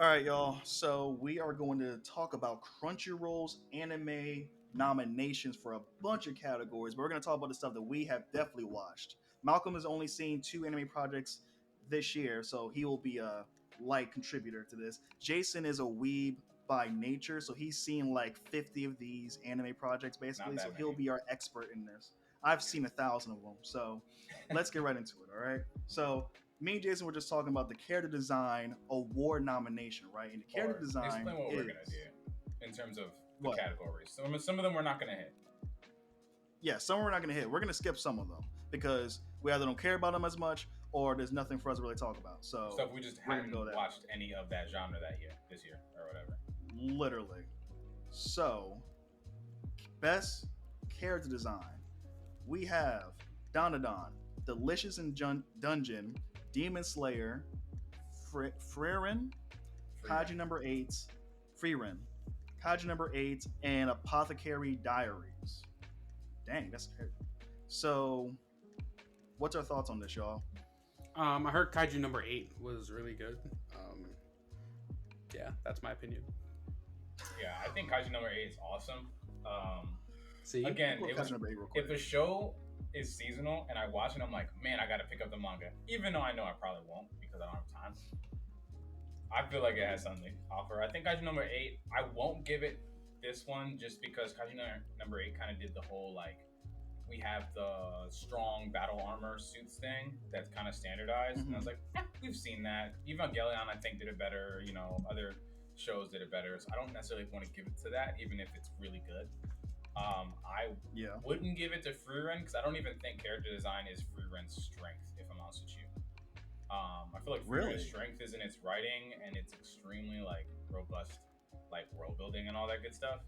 All right, y'all. So we are going to talk about Crunchyroll's anime nominations for a bunch of categories. But we're going to talk about the stuff that we have definitely watched. Malcolm has only seen two anime projects this year, so he will be a light contributor to this. Jason is a weeb by nature, so he's seen like 50 of these anime projects Not basically. So that he'll many. be our expert in this. I've seen 1,000 of them. So let's get right into it. All right. So me and Jason were just talking about the character design award nomination, right? And the character Or design explain what we're gonna is do in terms of the what? categories. Some of them we're not gonna hit. Yeah, some we're not going to hit. We're going to skip some of them because we either don't care about them as much or there's nothing for us to really talk about. So Stuff we just we're going to go hadn't that way. watched any of that genre this year, or whatever. Literally. So, best character design. We have dandadan, Delicious in Dungeon, Demon Slayer, Frieren, Free Kaiju reign. number 8, Frieren, Kaiju number 8, and Apothecary Diaries. Dang, that's scary. So, what's our thoughts on this, y'all? I heard Kaiju number 8 was really good. Yeah, that's my opinion. Yeah, I think Kaiju number 8 is awesome. See, Again, Pull up it Kaiju was number 8 real quick. if the show is seasonal and I watch it, I'm like, man, I got to pick up the manga, even though I know I probably won't because I don't have time. I feel like it has something to offer. I think Kaiju number 8. I won't give it this one just because Kaiju number 8 kind of did the whole like we have the strong battle armor suits thing that's kind of standardized, and I was like, we've seen that. Evangelion, I think, did it better. You know, other shows did it better, so I don't necessarily want to give it to that, even if it's really good. I Yeah. wouldn't give it to Frieren because I don't even think character design is Frieren's strength, if I'm honest with you. I feel like Really? Frieren's strength is in its writing and it's extremely like robust, like world building and all that good stuff.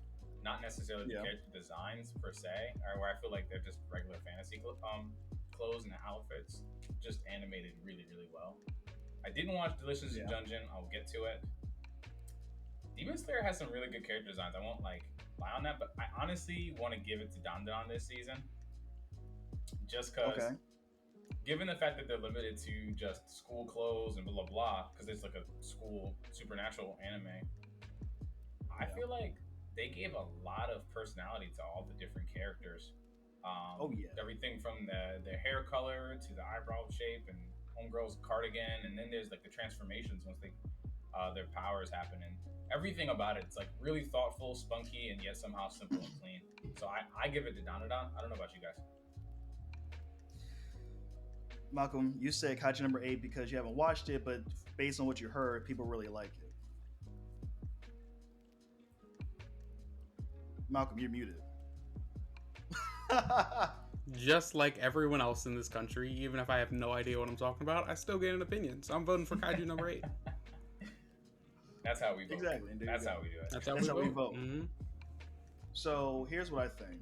Not necessarily the Yeah. character designs per se, or where I feel like they're just regular fantasy clothes and outfits, just animated really, really well. I didn't watch Delicious Yeah. Dungeon. I'll get to it. Demon Slayer has some really good character designs. I won't like lie on that, but I honestly want to give it to dandadan this season, just because. Okay. Given the fact that they're limited to just school clothes and blah blah blah, because it's like a school supernatural anime, I Yeah. feel like they gave a lot of personality to all the different characters. Oh, yeah. Everything from the hair color to the eyebrow shape and homegirl's cardigan, and then there's like the transformations once they their powers happen, and everything about it's like really thoughtful, spunky, and yet somehow simple and clean. So I give it to dandadan. I don't know about you guys. Malcolm, you said Kaiju number 8 because you haven't watched it, but based on what you heard, people really like it. Malcolm, you're muted. just like everyone else in this country, even if I have no idea what I'm talking about, I still get an opinion. So I'm voting for Kaiju number 8. That's how we vote. Exactly. Indeed. That's how we do it. That's how That's we how vote. we vote. Mm-hmm. So here's what I think.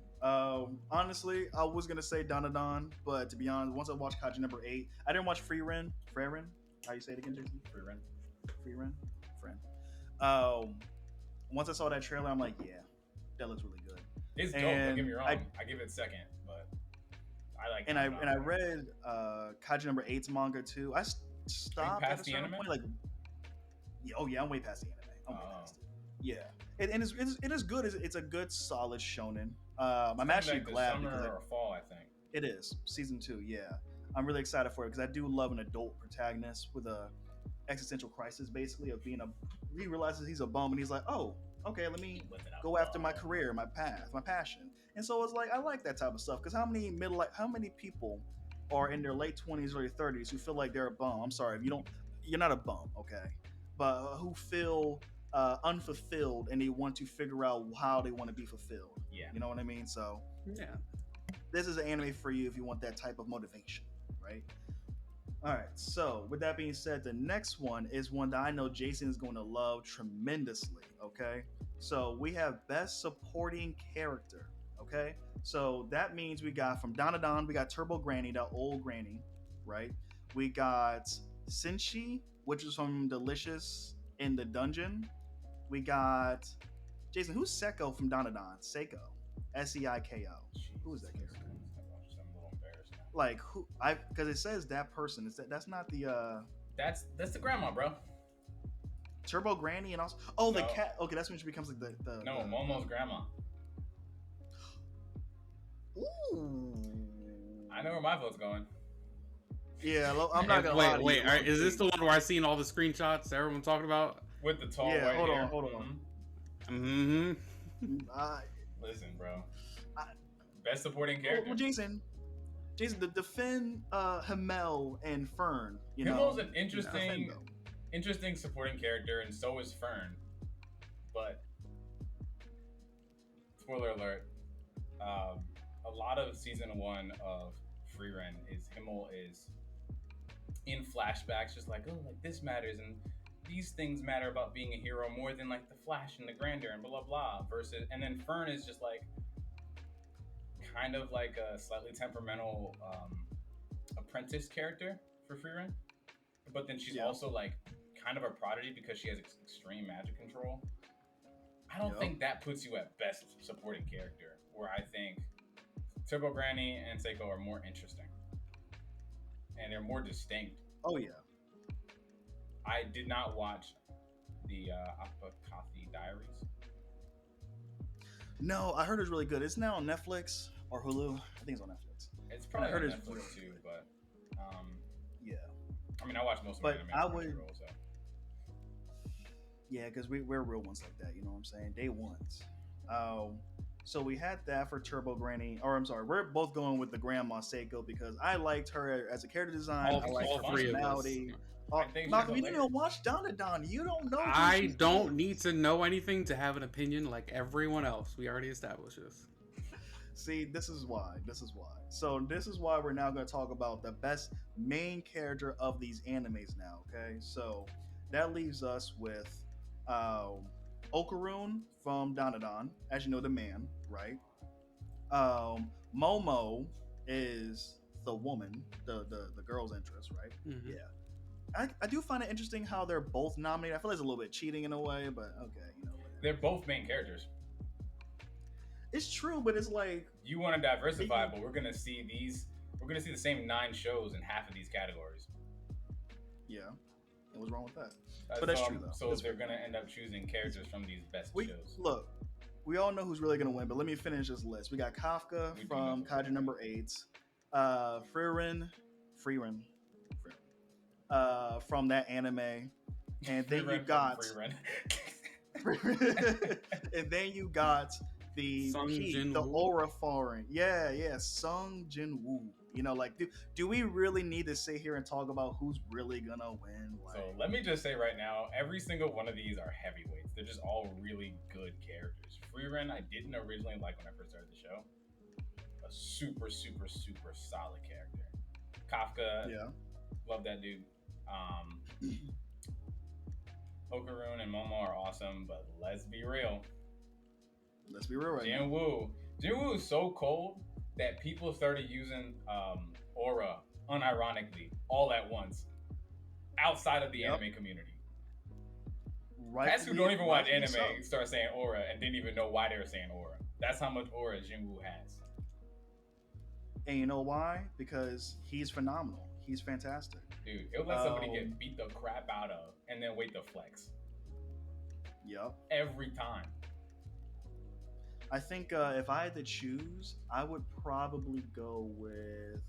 Honestly, I was gonna say dandadan, but to be honest, once I watched Kaiju number 8, I didn't watch Frieren. How you say it again, Jason? Free rent. Frieren. Friend. Um, Once I saw that trailer, I'm like, yeah, that looks really good. It's dope. Don't get me And wrong. I give it second, but I like. And I dandadan. read Kaiju number 8's manga too. I stopped at past a the certain anime? point. Like, yeah, oh yeah, I'm way past the anime. I'm way Oh. past it. Yeah, and it is good. It's a good, solid shonen. I'm Coming actually back this glad summer because or fall, I think. it is season 2. Yeah, I'm really excited for it because I do love an adult protagonist with a existential crisis, basically of being a. He realizes he's a bum and he's like, oh, okay, let me Whip it out. go after my career, my path, my passion. And so it's like I like that type of stuff because how many people are in their late 20s, early 30s who feel like they're a bum? I'm sorry if you don't, you're not a bum, okay, but who feel unfulfilled and they want to figure out how they want to be fulfilled. Yeah. You know what I mean? So Yeah. this is an anime for you if you want that type of motivation, right? All right. So with that being said, the next one is one that I know Jason is going to love tremendously. Okay. So we have best supporting character. Okay. So that means we got from dandadan, we got Turbo Granny, that old granny, right? We got Senshi, which is from Delicious in the Dungeon. We got Jason. Who's Seko from dandadan? Seiko, Seiko. Who is that character? I'm a little embarrassed now. Like who? I because it says that person. That's not the. That's the grandma, bro. Turbo Granny and also the No. cat. Okay, that's when she becomes like the No, Momo's grandma. Ooh. I know where my vote's going. Yeah, I'm not gonna lie to Wait, you. all right, is this the one where I seen all the screenshots everyone talking about? With the tall Yeah, white hold hair. on, hold on. Mm-hmm. Listen, bro. I- Best supporting character. Well, Jason, the Finn, Himmel, and Fern. Himmel's an Finn, interesting supporting character, and so is Fern. But spoiler alert, a lot of season 1 of Frieren is Himmel is in flashbacks, just like, oh, like this matters and these things matter about being a hero more than like the flash and the grandeur and blah blah blah. Versus, and then Fern is just like kind of like a slightly temperamental apprentice character for Frieren, but then she's also like kind of a prodigy because she has extreme magic control. I don't think that puts you at best supporting character, where I think Turbo Granny and Seiko are more interesting. And they're more distinct. Oh, yeah. I did not watch the Apakathi Diaries. No, I heard it's really good. It's now on Netflix or Hulu. I think it's on Netflix. It's probably I heard on it's Netflix really too, but yeah. I mean, I watch most of But it I on would- Crunchyroll, so. Yeah, because we're real ones like that. You know what I'm saying? Day ones. So we had that for Turbo Granny, or I'm sorry, we're both going with the Grandma Seiko because I liked her as a character design. I liked her three of us. personality. I think she's Malcolm, you didn't hilarious. even watch dandadan. You don't know. who I she don't is. need to know anything to have an opinion like everyone else. We already established this. See, this is why. So this is why we're now going to talk about the best main character of these animes now. Okay, so that leaves us with Okarun from Dandadan, as you know, the man, right? Momo is the woman, the girl's interest, right? Mhm. Yeah. I do find it interesting how they're both nominated. I feel like it's a little bit cheating in a way, but okay, whatever. They're both main characters. It's true, but it's like You want to diversify, but we're gonna see the same 9 shows in half of these categories. yeah. And what's wrong with that? That's But that's all- true, though. So That's they're fair. gonna end up choosing characters from these best shows. Look, we all know who's really gonna win, but let me finish this list. We got Kafka We do from know. Kaiju number 8, Frieren, from that anime, and then Free you run got, from Free Run. and then you got the Sung P, Jin the Woo? aura foreign, yeah, Sung Jin Woo. Like, do we really need to sit here and talk about who's really gonna win? Like, So let me just say right now, every single one of these are heavyweights. They're just all really good characters. Frieren, I didn't originally like when I first started the show. A super, super, super solid character. Kafka, yeah, love that dude. Okarun and Momo are awesome, but let's be real. let's be real right now. Jin Woo is so cold that people started using aura unironically all at once outside of the anime community. Cats who don't even watch anime start saying aura and didn't even know why they were saying aura. That's how much aura Jin Woo has. And you know why? Because he's phenomenal. He's fantastic. Dude, he'll let somebody get beat the crap out of and then wait to flex. Yep. Every time. I think if I had to choose, I would probably go with.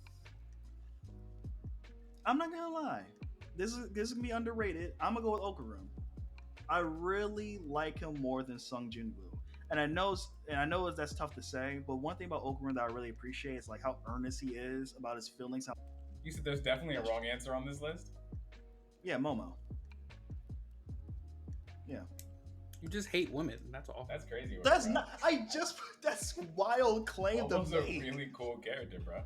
I'm not gonna lie, this is gonna be underrated. I'm gonna go with Okarun. I really like him more than Sung Jin Woo, and I know that's tough to say. But one thing about Okarun that I really appreciate is like how earnest he is about his feelings. You said there's definitely a wrong answer on this list? Yeah, Momo. Yeah. You just hate women. That's all. That's crazy. That's bro. not. That's wild claim to Momo's a make. really cool character, bro.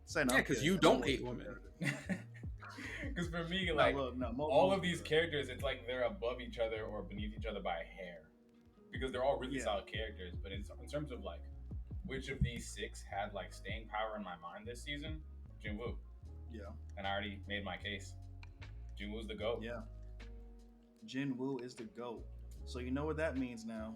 Say no, Yeah, I'm because kidding. you don't hate women. Because for me, like, Momo's all of these good. characters, it's like they're above each other or beneath each other by a hair. Because they're all really Yeah. solid characters. But in terms of, like, which of these 6 had, like, staying power in my mind this season? Jin Woo. Yeah. And I already made my case. Jin Woo's the GOAT. Yeah. Jin Woo is the GOAT. So you know what that means now.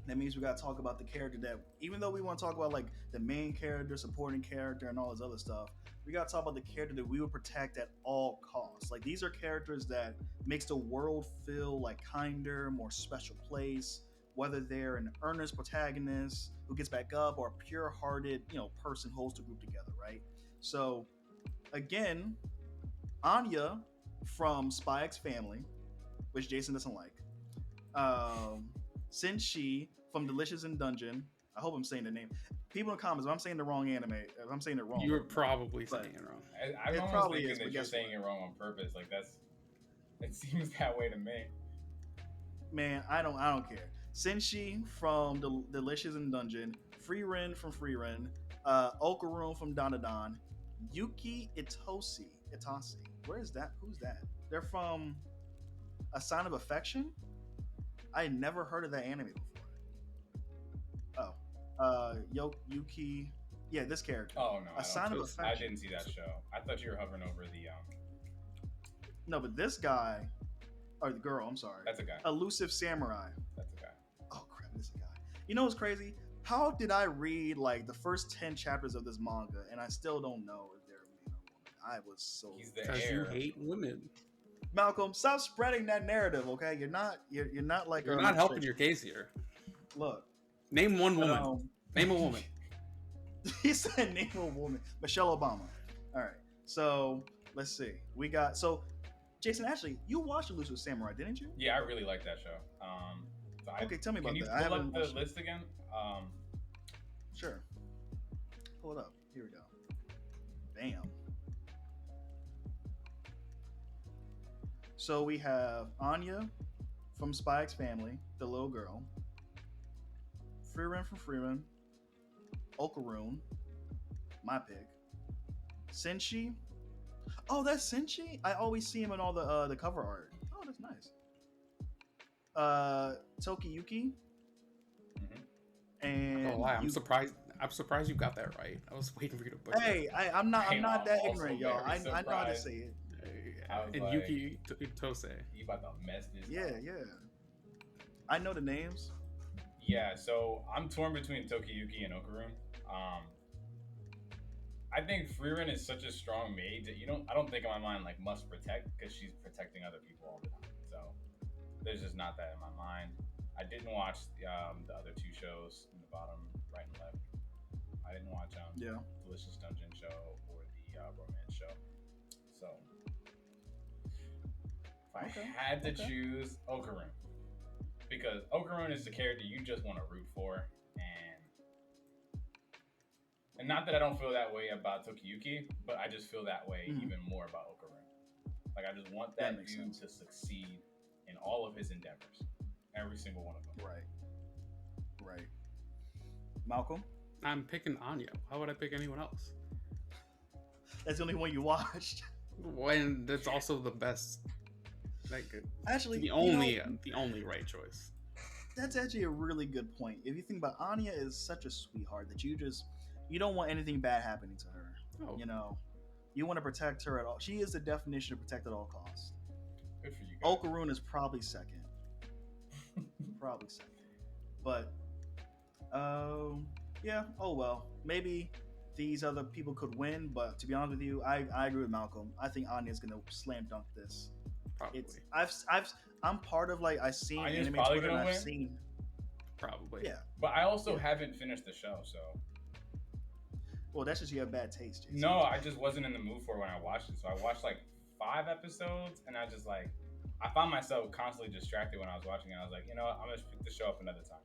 That means we gotta talk about the character that, even though we want to talk about like the main character, supporting character, and all this other stuff, we gotta talk about the character that we would protect at all costs. Like these are characters that makes the world feel like kinder, more special place. Whether they're an earnest protagonist who gets back up, or a pure-hearted, person who holds the group together, right? So again, Anya from Spy X Family, which Jason doesn't like. Um, Senshi from Delicious in Dungeon. I hope I'm saying the name. People in the comments, if I'm saying the wrong anime, if I'm saying it wrong, You're let me know. probably But saying it wrong. I'm it almost probably thinking is, that but you're guess saying what? it wrong on purpose. Like it seems that way to me. Man, I don't care. Senshi from Delicious in Dungeon, Frieren from Frieren, Okaroon from dandadan, Yuki Itase. Where is that? Who's that? They're from A Sign of Affection. I had never heard of that anime before. Oh, Yuki. Yeah, this character. Oh no, A Sign of Toast. I Affection. didn't see that show. I thought you were hovering over the No, but this guy, or the girl, I'm sorry. That's a guy. Elusive Samurai. That's a guy. Oh crap, this is a guy. You know what's crazy? How did I read like the first 10 chapters of this manga and I still don't know if they're a man or woman? I was so He's the Because you heir. hate women. Malcolm, stop spreading that narrative, okay? You're not like You're an not helping illustration. your case here. Look. Name one But, woman. Name a woman. he said name a woman. Michelle Obama. All right. So let's see. We got Jason, actually, you watched Elusive Samurai, didn't you? Yeah, I really like that show. So Okay, tell me about can you that. I pull haven't up the watched it. list again? Sure. Pull it up. Here we go. Bam. So we have Anya from Spy X Family, the little girl. Frieren from Frieren. Okaroon, my pick. Senshi. Oh, that's Senshi? I always see him in all the cover art. Oh, that's nice. Tokiyuki. Mm-hmm. And Oh, lie. I'm Yu- surprised. I'm surprised you got that right. I was waiting for you to butcher. Hey, I'm not Hey, that I'm ignorant, also y'all. very I know how to surprised. say it. I was And like- Yuki Tose. You about to mess this Yeah, up. yeah. I know the names. Yeah, so I'm torn between Tokiyuki and Okaroon. I think Frieren is such a strong maid that I don't think in my mind like must protect because she's protecting other people all the time. So there's just not that in my mind. I didn't watch the other two shows in the bottom right and left. I didn't watch Yeah. Delicious Dungeon show or the romance show. So if I Okay, had to okay. choose Okaroon, because Okaroon is the character you just want to root for, and not that I don't feel that way about Tokiyuki, but I just feel that way Mhm. even more about Okaroon. Like I just want That that makes dude sense. to succeed in all of his endeavors, every single one of them. Right. Right. Malcolm? I'm picking Anya. Why would I pick anyone else? That's the only one you watched. When that's also the best. Like Actually, the only right choice. that's actually a really good point. If you think about Anya is such a sweetheart that you don't want anything bad happening to her. Oh, You want to protect her at all. She is the definition of protect at all costs. Good for you guys. Okaroon is probably second. Probably second. But yeah, oh well. Maybe these other people could win, but to be honest with you, I agree with Malcolm. I think Anya's gonna slam dunk this. probably. I'm part of I've seen Anya's anime probably Twitter and gonna I've win? seen Probably. yeah. But I also Yeah. haven't finished the show, so Well, that's just you have bad taste, Jason. no, I just wasn't in the mood for it when I watched it. So I watched like 5 episodes, and I just I found myself constantly distracted when I was watching it. I was like, you know what, I'm gonna pick the show up another time.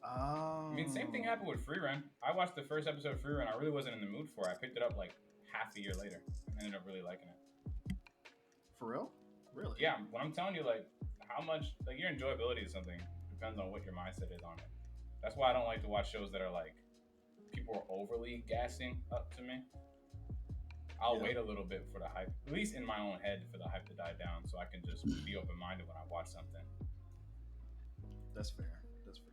I mean, same thing happened with Freerun. I watched the first episode of Freerun. I really wasn't in the mood for it. I picked it up like half a year later and ended up really liking it. For real? Really? Yeah, when I'm telling you, how much, your enjoyability is something depends on what your mindset is on it. That's why I don't like to watch shows that are people are overly gassing up to me. I'll Yeah. wait a little bit for the hype, at least in my own head, for the hype to die down so I can just be open minded when I watch something. That's fair. That's fair.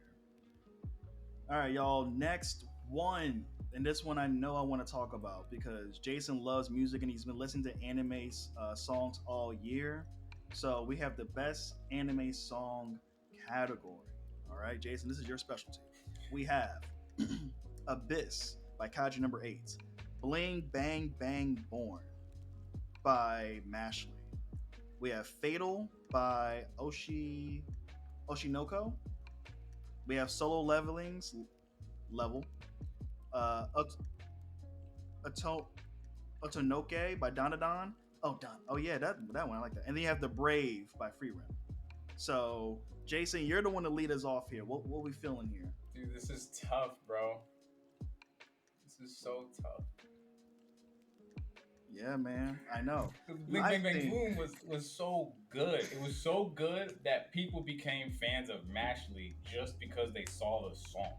All right, y'all. Next one, and this one I know I want to talk about because Jason loves music and he's been listening to anime songs all year. So we have the best anime song category. All right, Jason, this is your specialty. We have Abyss by Kaiju number 8. Bling Bang Bang Born by Mashley. We have Fatal by Oshinoko. We have Solo Leveling's Level. Uh, Otonoke by dandadan. Oh yeah, that one I like that. And then you have The Brave by Free Rim. So Jason, you're the one to lead us off here. What we feeling here? Dude, this is tough, bro. This is so tough. Yeah, man, I know. Bling Bang Bang Boom was so good. It was so good that people became fans of Mashley just because they saw the song.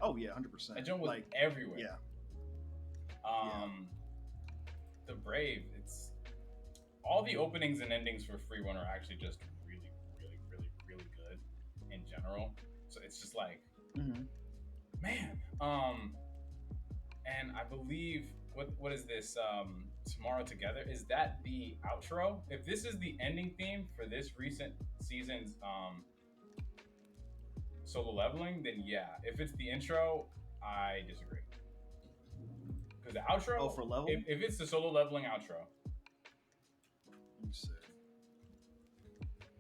Oh yeah, 100%. That joint was like everywhere. Yeah. The Brave. It's all the openings and endings for Free Run are actually just really, really, really, really good in general. So it's just like, man. And I believe what is this? Tomorrow Together, is that the outro? If this is the ending theme for this recent season's Solo Leveling, then yeah. If it's the intro, I disagree. Because the outro, Oh, for level? if it's the Solo Leveling outro, Let me see.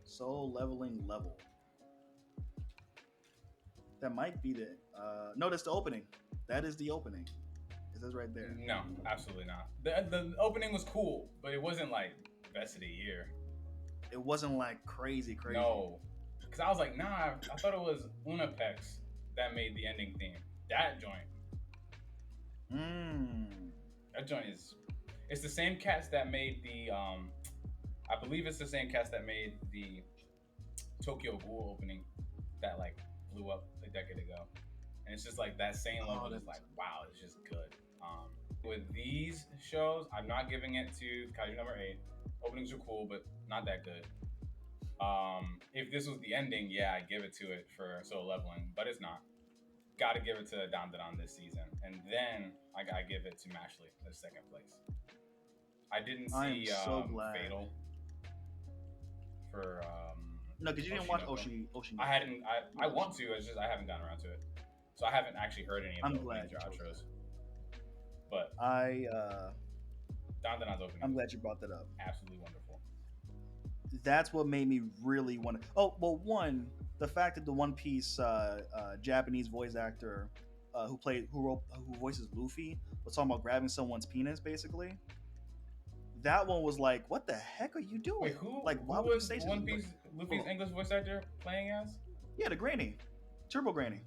Solo Leveling level. That might be the. No, that's the opening. That is the opening. It says right there. no, absolutely not. The opening was cool, but it wasn't like best of the year. It wasn't like crazy. No, because I was like, nah, I thought it was Unapex that made the ending theme. That joint. That joint it's the same cats that made the I believe it's the same cats that made the Tokyo Ghoul opening that like blew up a decade ago. And it's just like that same level is like, wow, it's just good. With these shows, I'm not giving it to Kaiju number 8. Openings are cool, but not that good. If this was the ending, yeah, I'd give it to it for Solo Leveling, but it's not. Gotta give it to dandadan this season. And then I gotta give it to Mashley in second place. I didn't see so glad. Fatal for No, because you didn't watch Oshi. I hadn't. I want to. It's just I haven't gotten around to it, so I haven't actually heard any of the openings or outros. But dandadan's opening. I'm glad you brought that up. Absolutely wonderful. That's what made me really want to. Oh well, one, the fact that the One Piece Japanese voice actor who voices Luffy was talking about grabbing someone's penis, basically. That one was like, what the heck are you doing? Wait, who? Like, why who would was you say One Piece Luffy's English voice actor playing as? Yeah, the Granny, Turbo Granny.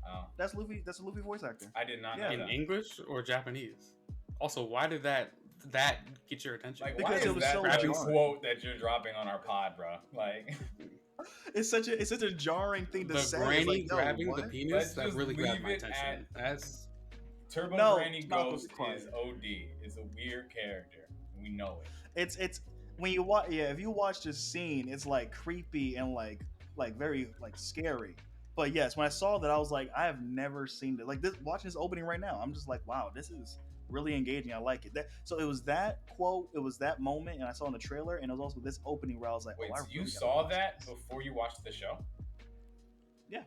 Oh, That's Luffy. That's a Luffy voice actor. I did not know In that. English or Japanese? Also, why did that get your attention? Like, Because why it is was that so the jarring. quote that you're dropping on our pod, bro? Like, It's such a jarring thing to the say. granny It's like, yo, grabbing what? the penis, Let's that just really grabbed leave my it attention. That's Turbo No, Granny Malcolm, Ghost be quiet. is OD. It's a weird character. We know it. It's when you watch. Yeah, if you watch this scene, it's like creepy and like very like scary. But yes, when I saw that, I was like, I have never seen it. Like this, watching this opening right now, I'm just like, wow, this is really engaging. I like it. So it was that quote, it was that moment, and I saw in the trailer, and it was also this opening where I was like, Wait, oh, I so you really gotta saw watch that this. before you watched the show? Yeah.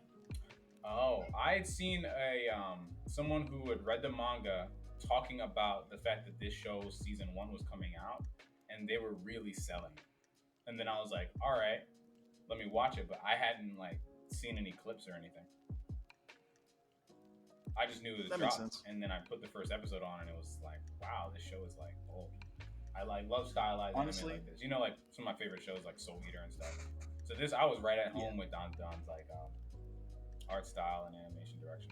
Oh, I had seen a someone who had read the manga talking about the fact that this show's season 1 was coming out, and they were really selling it. And then I was like, all right, let me watch it. But I hadn't like seen any clips or anything. I just knew it was That makes dropped, sense. and then I put the first episode on, and it was like, wow, this show is like, oh, I love stylized Honestly, anime like this. You know, like some of my favorite shows, like Soul Eater and stuff. So this, I was right at home with Don's like art style and animation direction.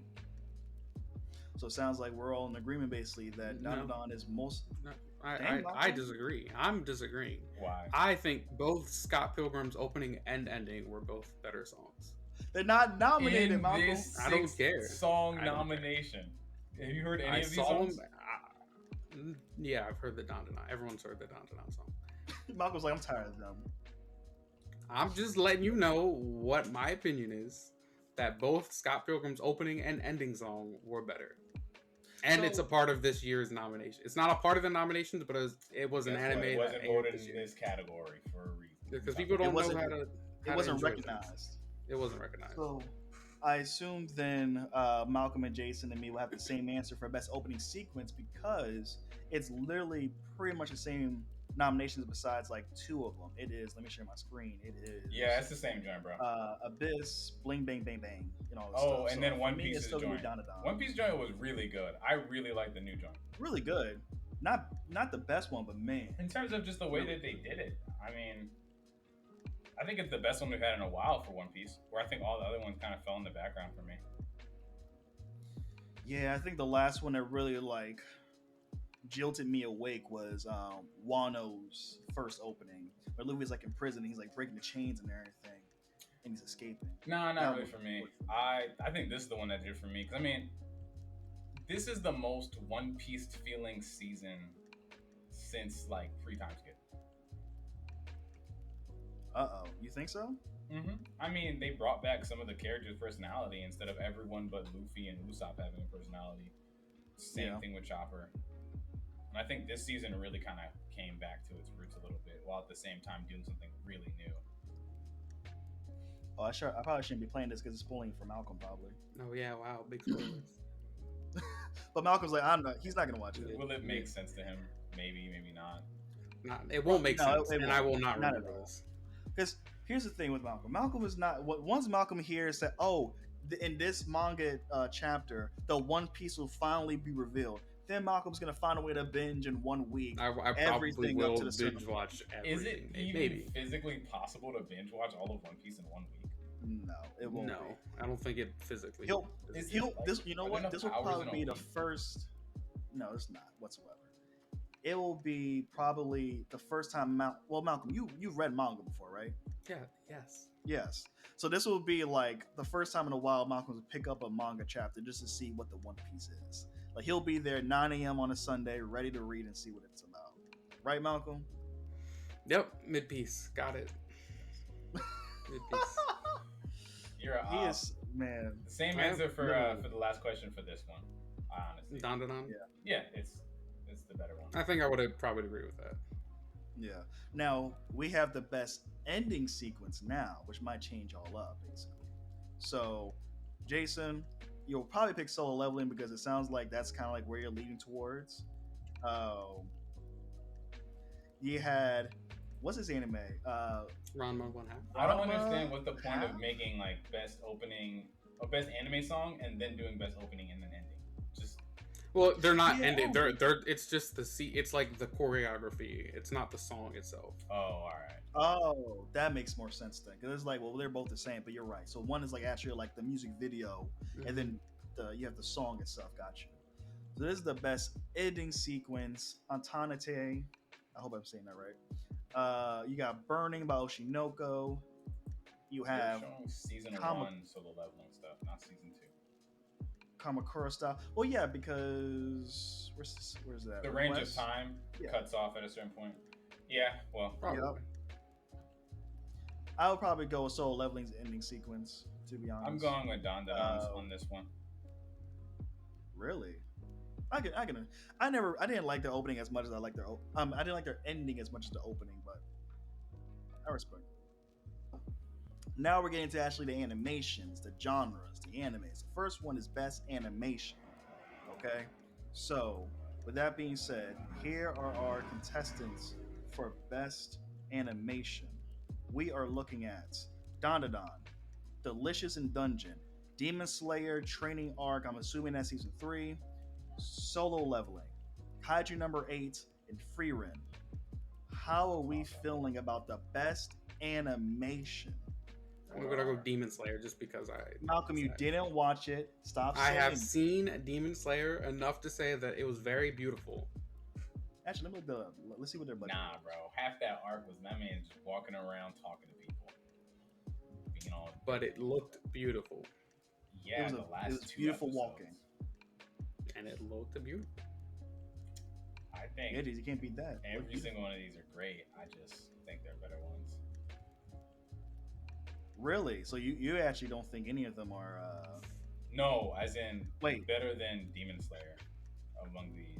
So it sounds like we're all in agreement basically that No. dandadan is most. no, Dang, I Malcolm. disagree. I'm disagreeing. Why? I think both Scott Pilgrim's opening and ending were both better songs. They're not nominated, In Malcolm. this I don't sixth care. song I don't care. nomination. Have you heard any I of these saw songs? them. Yeah, I've heard the dandadan. Everyone's heard the dandadan song. Malcolm's like, I'm tired of them. I'm just letting you know what my opinion is. That both Scott Pilgrim's opening and ending song were better. And So- it's a part of this year's nomination. It's not a part of the nominations, but it was an Guess what? anime It that wasn't aired voted this in year. this category for a reason. Because people don't know wasn't- how to. It wasn't enjoy things. recognized. It wasn't recognized. So I assume then Malcolm and Jason and me will have the same answer for best opening sequence because it's literally pretty much the same nominations besides like two of them. It is. Let me share my screen. It Yeah, is it's the same joint, bro. Abyss, Bling Bang Bang Bang, and all this Oh, stuff. and So then for One me, it's Piece's still gonna be joint. Don to Don. One Piece joint was really good. I really like the new joint. Really good. Not the best one, but man, In terms of just the way that they did it, I mean, I think it's the best one we've had in a while for One Piece. Where I think all the other ones kind of fell in the background for me. yeah, I think the last one that really like jilted me awake was Wano's first opening, where Luffy's like in prison, and he's like breaking the chains and everything, and he's escaping. Nah, That not really was- for me. I think this is the one that did it for me. Because, I mean, this is the most One Piece feeling season since, like, Free Time Skip. You think so? I mean, they brought back some of the characters' personality instead of everyone but Luffy and Usopp having a personality. Same thing with Chopper. And I think this season really kind of came back to its roots a little bit, while at the same time doing something really new. Oh, I probably shouldn't be playing this because it's spoiling for Malcolm, probably. Oh yeah, wow, big spoilers. But Malcolm's like, I'm not. He's not gonna watch it. Will it make sense to him? Maybe, maybe not. It won't make No, sense, it and I will won't. not Not at remember all. this. Because here's the thing with Malcolm. Malcolm is not. Once Malcolm hears that, oh, in this manga chapter, the One Piece will finally be revealed. Then Malcolm's gonna find a way to binge in 1 week. I probably everything up will to the certain binge watch everything. Is it even maybe? physically possible to binge watch all of One Piece in 1 week? No, it won't. No, I don't think it physically. He'll. Is He'll. it, like, This. You know are there what? enough This will hours probably in a be the week? first. No, it's not whatsoever. It will be probably the first time. Malcolm, you've read manga before, right? Yeah. Yes. Yes. So this will be like the first time in a while Malcolm will pick up a manga chapter just to see what the One Piece is. Like he'll be there 9 a.m. on a Sunday, ready to read and see what it's about. Right, Malcolm? Yep. Mid piece. Got it. Mid piece. You're a He is man. same I have answer for no- the last question for this one. Honestly, dandadan. yeah, it's the better one. I think I would have probably agree with that. Yeah. Now we have the best ending sequence now, which might change all up basically. So, Jason, you'll probably pick solo leveling because it sounds like that's kind of like where you're leading towards. You had what's this anime? Ranma 1/2. I don't Ranma understand what's the point of half? making like best opening or best anime song and then doing best opening and then ending. Just Well, they're not Yeah. ending. They're. It's just it's like the choreography. It's not the song itself. oh, all right. Oh, that makes more sense then, because it's like, well, they're both the same, but you're right. So one is like actually like the music video, and then you have the song itself. Got you. So this is the best ending sequence. Antanate. I hope I'm saying that right. You got Burning by Oshinoko. You They're have showing season Kama- 1 solo leveling stuff, not season 2. Kamakura style. Well, yeah, because where's that? The range of West? time Yeah. cuts off at a certain point. Yeah, well, Probably. Yep. I would probably go with Solo Leveling's ending sequence. To be honest, I'm going with dandadan Uh, on this one. Really? I didn't like their opening as much as I like I didn't like their ending as much as the opening, but I respect. Now we're getting to actually the animations, the genres, the animes. The first one is best animation. Okay, so with that being said, here are our contestants for best animation. We are looking at Dandadan, Delicious in Dungeon, Demon Slayer Training Arc. I'm assuming that's season 3. Solo Leveling, Kaiju number 8, and Freerin. How are we feeling about the best animation? I'm gonna go Demon Slayer just because Malcolm, you didn't watch it. Stop I saying. have seen Demon Slayer enough to say that it was very beautiful. Actually, let's see what their budget. Nah, bro. Half that arc was that man just walking around talking to people. Being all But it looked beautiful, yeah, It was the last it was two beautiful episodes. walking. and it looked beautiful. I think It is. You can't beat that. every single one of these are great. I just think they're better ones. Really? So you actually don't think any of them are? No, as in Wait. better than Demon Slayer among these.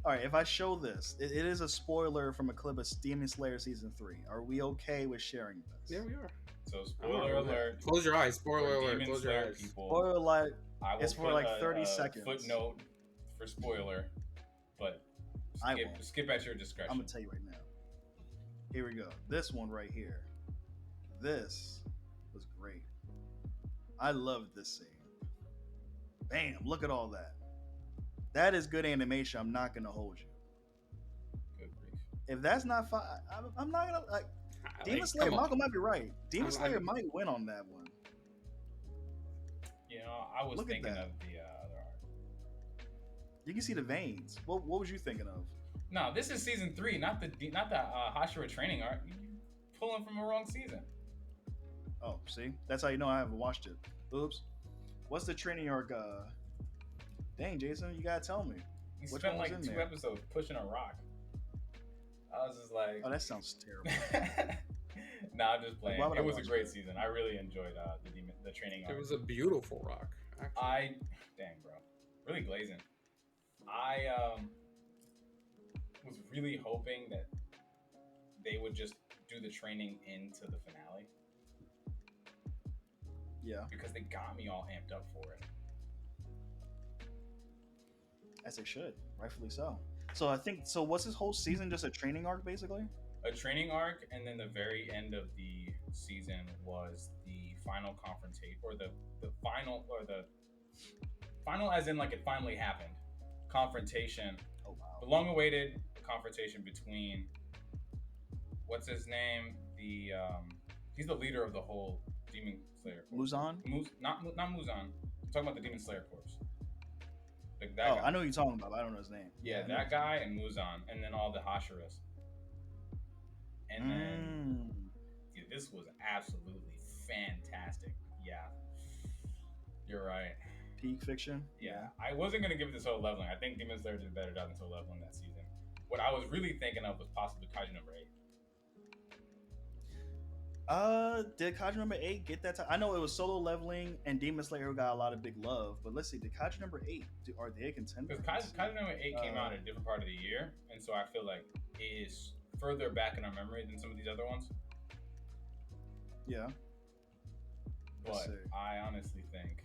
All right, if I show this, it is a spoiler from a clip of Demon Slayer season 3. Are we okay with sharing this? Yeah, we are. So I'm not spoiler with that. alert. Close your eyes. Spoiler For alert. Demon Close your Slayer eyes. people, Spoiler like I will it's for put like a, 30 a seconds. footnote for spoiler, but I won't. skip at your discretion. I'm gonna tell you right now. Here we go. This one right here. This was great. I loved this scene. Bam! Look at all that. That is good animation. I'm not gonna hold you. Good grief. If that's not fine, I'm not gonna like. Demon Like, Slayer, come on. Malcolm might be right. Demon I'm- Slayer I'm- might win on that one. You know, I was Look at thinking that. of the other art. You can see the veins. What was you thinking of? No, this is season 3, not the Hashira training art. You pulling from a wrong season. Oh, see, that's how you know I haven't watched it. Oops. What's the training arc? Dang, Jason, you gotta tell me. He Which spent one was like in 2 there? episodes pushing a rock. I was just like, Oh, that sounds terrible. nah, I'm just playing. Why would I It was a watch great that? season. I really enjoyed the training It arc. was a beautiful rock. Actually. Dang, bro, really glazing. I was really hoping that they would just do the training into the finale Yeah, because they got me all amped up for it. as they should, rightfully so. So I think so. What's this whole season just a training arc, basically? A training arc, and then the very end of the season was the final confrontation, or the final, as in like it finally happened. Confrontation, Oh the wow. long-awaited confrontation between what's his name? He's the leader of the whole Demon Slayer Corps. Muzan? Not Muzan. I'm talking about the Demon Slayer Corps. Like Oh, guy. I know who you're talking about. But I don't know his name. Yeah, I know. that guy and Muzan, and then all the Hashiras. And then dude, this was absolutely fantastic. Yeah, you're right. Peak fiction. Yeah, I wasn't gonna give it this whole leveling. I think Demon Slayer did a better job than solo leveling that season. What I was really thinking of was possibly Kaiju number 8. Did Kaiju number 8 get that time? I know it was solo leveling and Demon Slayer who got a lot of big love, but let's see, did Kaiju number 8 are they a contender? Because Kaiju number 8 came out at a different part of the year, and so I feel like it is further back in our memory than some of these other ones. Yeah. Let's But see. I honestly think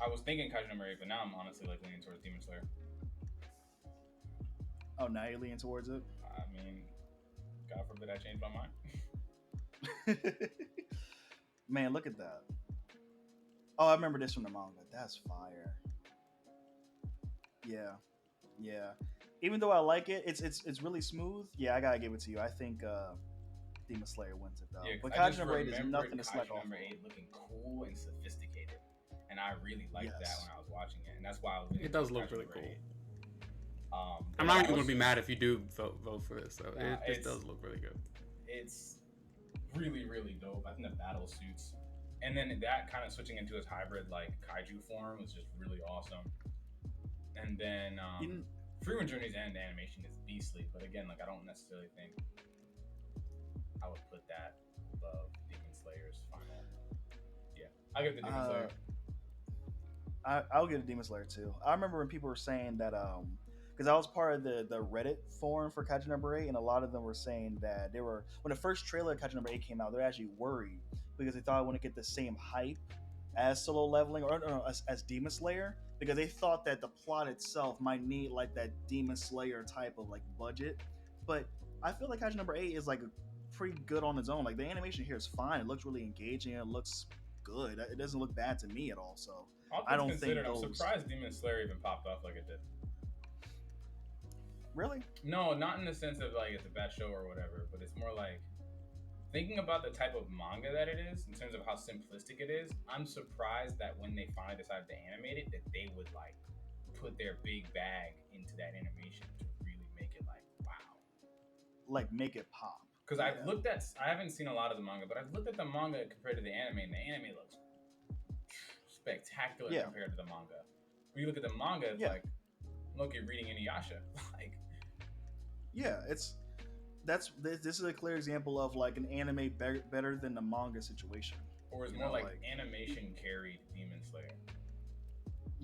I was thinking Kaiju number 8, but now I'm honestly like leaning towards Demon Slayer. Oh, now you're leaning towards it. I mean, God forbid I change my mind. Man, look at that. Oh, I remember this from the manga. That's fire. Yeah, yeah. Even though I like it, it's really smooth. Yeah, I gotta give it to you. I think Demon Slayer wins it though. Yeah, But 'cause I Kaiju just number 8 is remembered nothing to slack Kaiju off. number on. 8 looking cool and sophisticated, and I really liked that Yes. when I was watching it, and that's why I was. leaning It does towards look Kaiju really number cool. 8. I'm but not I even was- gonna be mad if you do vote for this. So Nah, it it's- does look really good. It's really, really dope. I think the battle suits, and then that kind of switching into his hybrid like kaiju form was just really awesome. And then You didn't- Freeman Journey's end animation is beastly, but again, like I don't necessarily think I would put that above Demon Slayer's final. Yeah, I give the Demon Slayer. I'll get a Demon Slayer too. I remember when people were saying that because I was part of the Reddit forum for Kaiju number 8, and a lot of them were saying that they were when the first trailer of Kaiju number 8 came out, they're actually worried because they thought it wouldn't get the same hype as solo leveling or no, as Demon Slayer, because they thought that the plot itself might need like that Demon Slayer type of like budget. But I feel like Kaiju number 8 is like pretty good on its own. Like the animation here is fine. It looks really engaging. It looks good. It doesn't look bad to me at all. So All I things don't think considered, I'm those- surprised Demon Slayer even popped off like it did. really, No, not in the sense of like it's a bad show or whatever, but it's more like thinking about the type of manga that it is in terms of how simplistic it is. I'm surprised that when they finally decided to animate it, that they would like put their big bag into that animation to really make it like wow. like make it pop. Because I've Yeah. looked at, I haven't seen a lot of the manga, but I've looked at the manga compared to the anime, and the anime looks spectacular Yeah. compared to the manga. When you look at the manga, it's Yeah. like, look, you're reading Inuyasha. Like, Yeah, this is a clear example of like an anime better than the manga situation. or it's You more know, like like- animation carried Demon Slayer.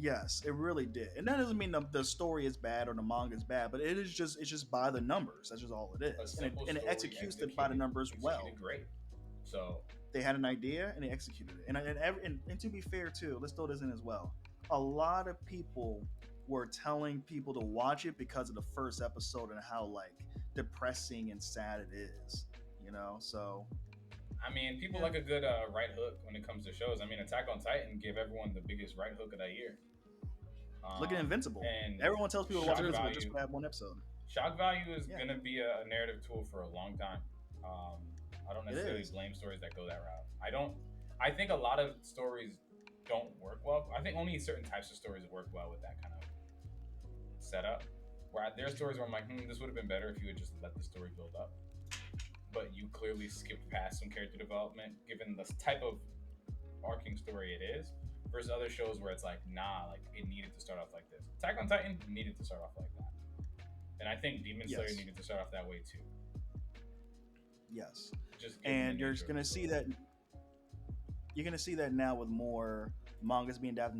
Yes, it really did, and that doesn't mean the story is bad or the manga is bad, but it's just by the numbers. That's just all it A is, and simple it story executes it by the executed numbers well. executed great. So They had an idea and they executed it, and to be fair too, let's throw this in as well. A lot of people were telling people to watch it because of the first episode and how like depressing and sad it is, you know. So I mean, people yeah, like a good right hook when it comes to shows. I mean, Attack on Titan gave everyone the biggest right hook of that year. look at Invincible. And Everyone tells people to watch shock Invincible just value, for that one episode. shock value is Yeah, gonna be a narrative tool for a long time. Um, I don't it necessarily is. blame stories that go that route. I don't. I think a lot of stories don't work well. I think only certain types of stories work well with that kind of setup. Where there are stories where I'm like, this would have been better if you had just let the story build up. But you clearly skipped past some character development, given the type of arcing story it is, versus other shows where it's like, nah, like it needed to start off like this. Attack on Titan needed to start off like that, and I think Demon Slayer Yes, needed to start off that way too. yes, Just given the and you're nature of gonna the see story. that you're gonna see that now with more mangas being adapted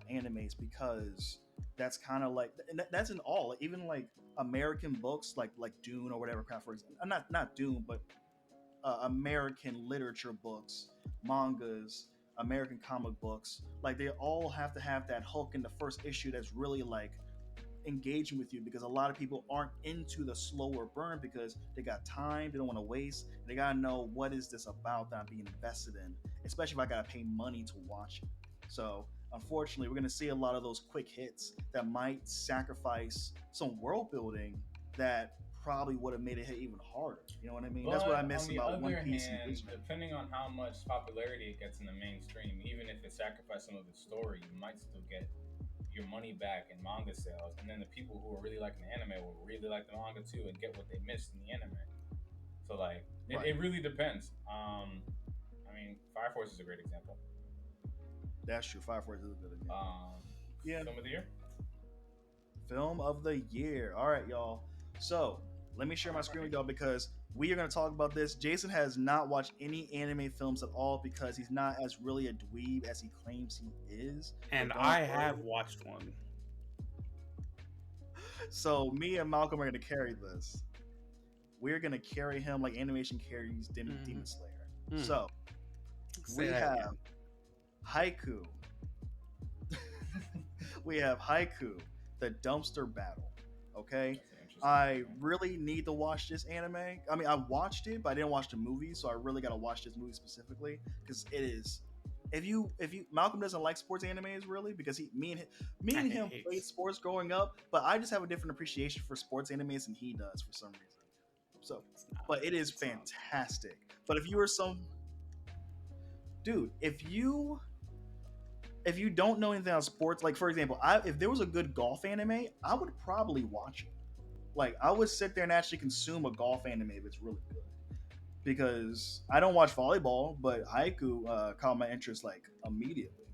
into animes because that's kind of like and that's in all even like American books like Dune or whatever crap for example not Dune but American literature books, mangas, American comic books, like they all have to have that hook in the first issue that's really like engaging with you because a lot of people aren't into the slower burn because they got time, they don't want to waste, they gotta know what is this about that I'm being invested in, especially if I gotta pay money to watch it. So unfortunately, we're gonna see a lot of those quick hits that might sacrifice some world building that probably would have made it hit even harder. You know what I mean? That's what I But on miss the about One other Piece and hand, Bleach. depending on how much popularity it gets in the mainstream, even if it sacrificed some of its story, you might still get your money back in manga sales, and then the people who are really liking the anime will really like the manga too and get what they missed in the anime. So like, Right. it really depends. I mean, Fire Force is a great example. That's true. Fire Force is a good example. Um, Yeah. Film of the year. Film of the year. All right, y'all. So let me share my screen with y'all because we are going to talk about this. Jason has not watched any anime films at all because he's not as really a dweeb as he claims he is. And But don't I worry. have watched one. So me and Malcolm are going to carry this. We're going to carry him like animation carries Demon Slayer. Mhm. So Say we that have again. Haiku. We have Haiku, the dumpster battle. Okay. That's an interesting I anime. really need to watch this anime. I mean, I watched it, but I didn't watch the movie, so I really got to watch this movie specifically because it is. If you Malcolm doesn't like sports animes really because me and him Hates. played sports growing up, but I just have a different appreciation for sports animes than he does for some reason. So, It's not- but it is it's not. fantastic. But if you were some dude, if you don't know anything about sports, like for example, if there was a good golf anime, I would probably watch it. Like I would sit there and actually consume a golf anime if it's really good. Because I don't watch volleyball, but Haiku caught my interest like immediately.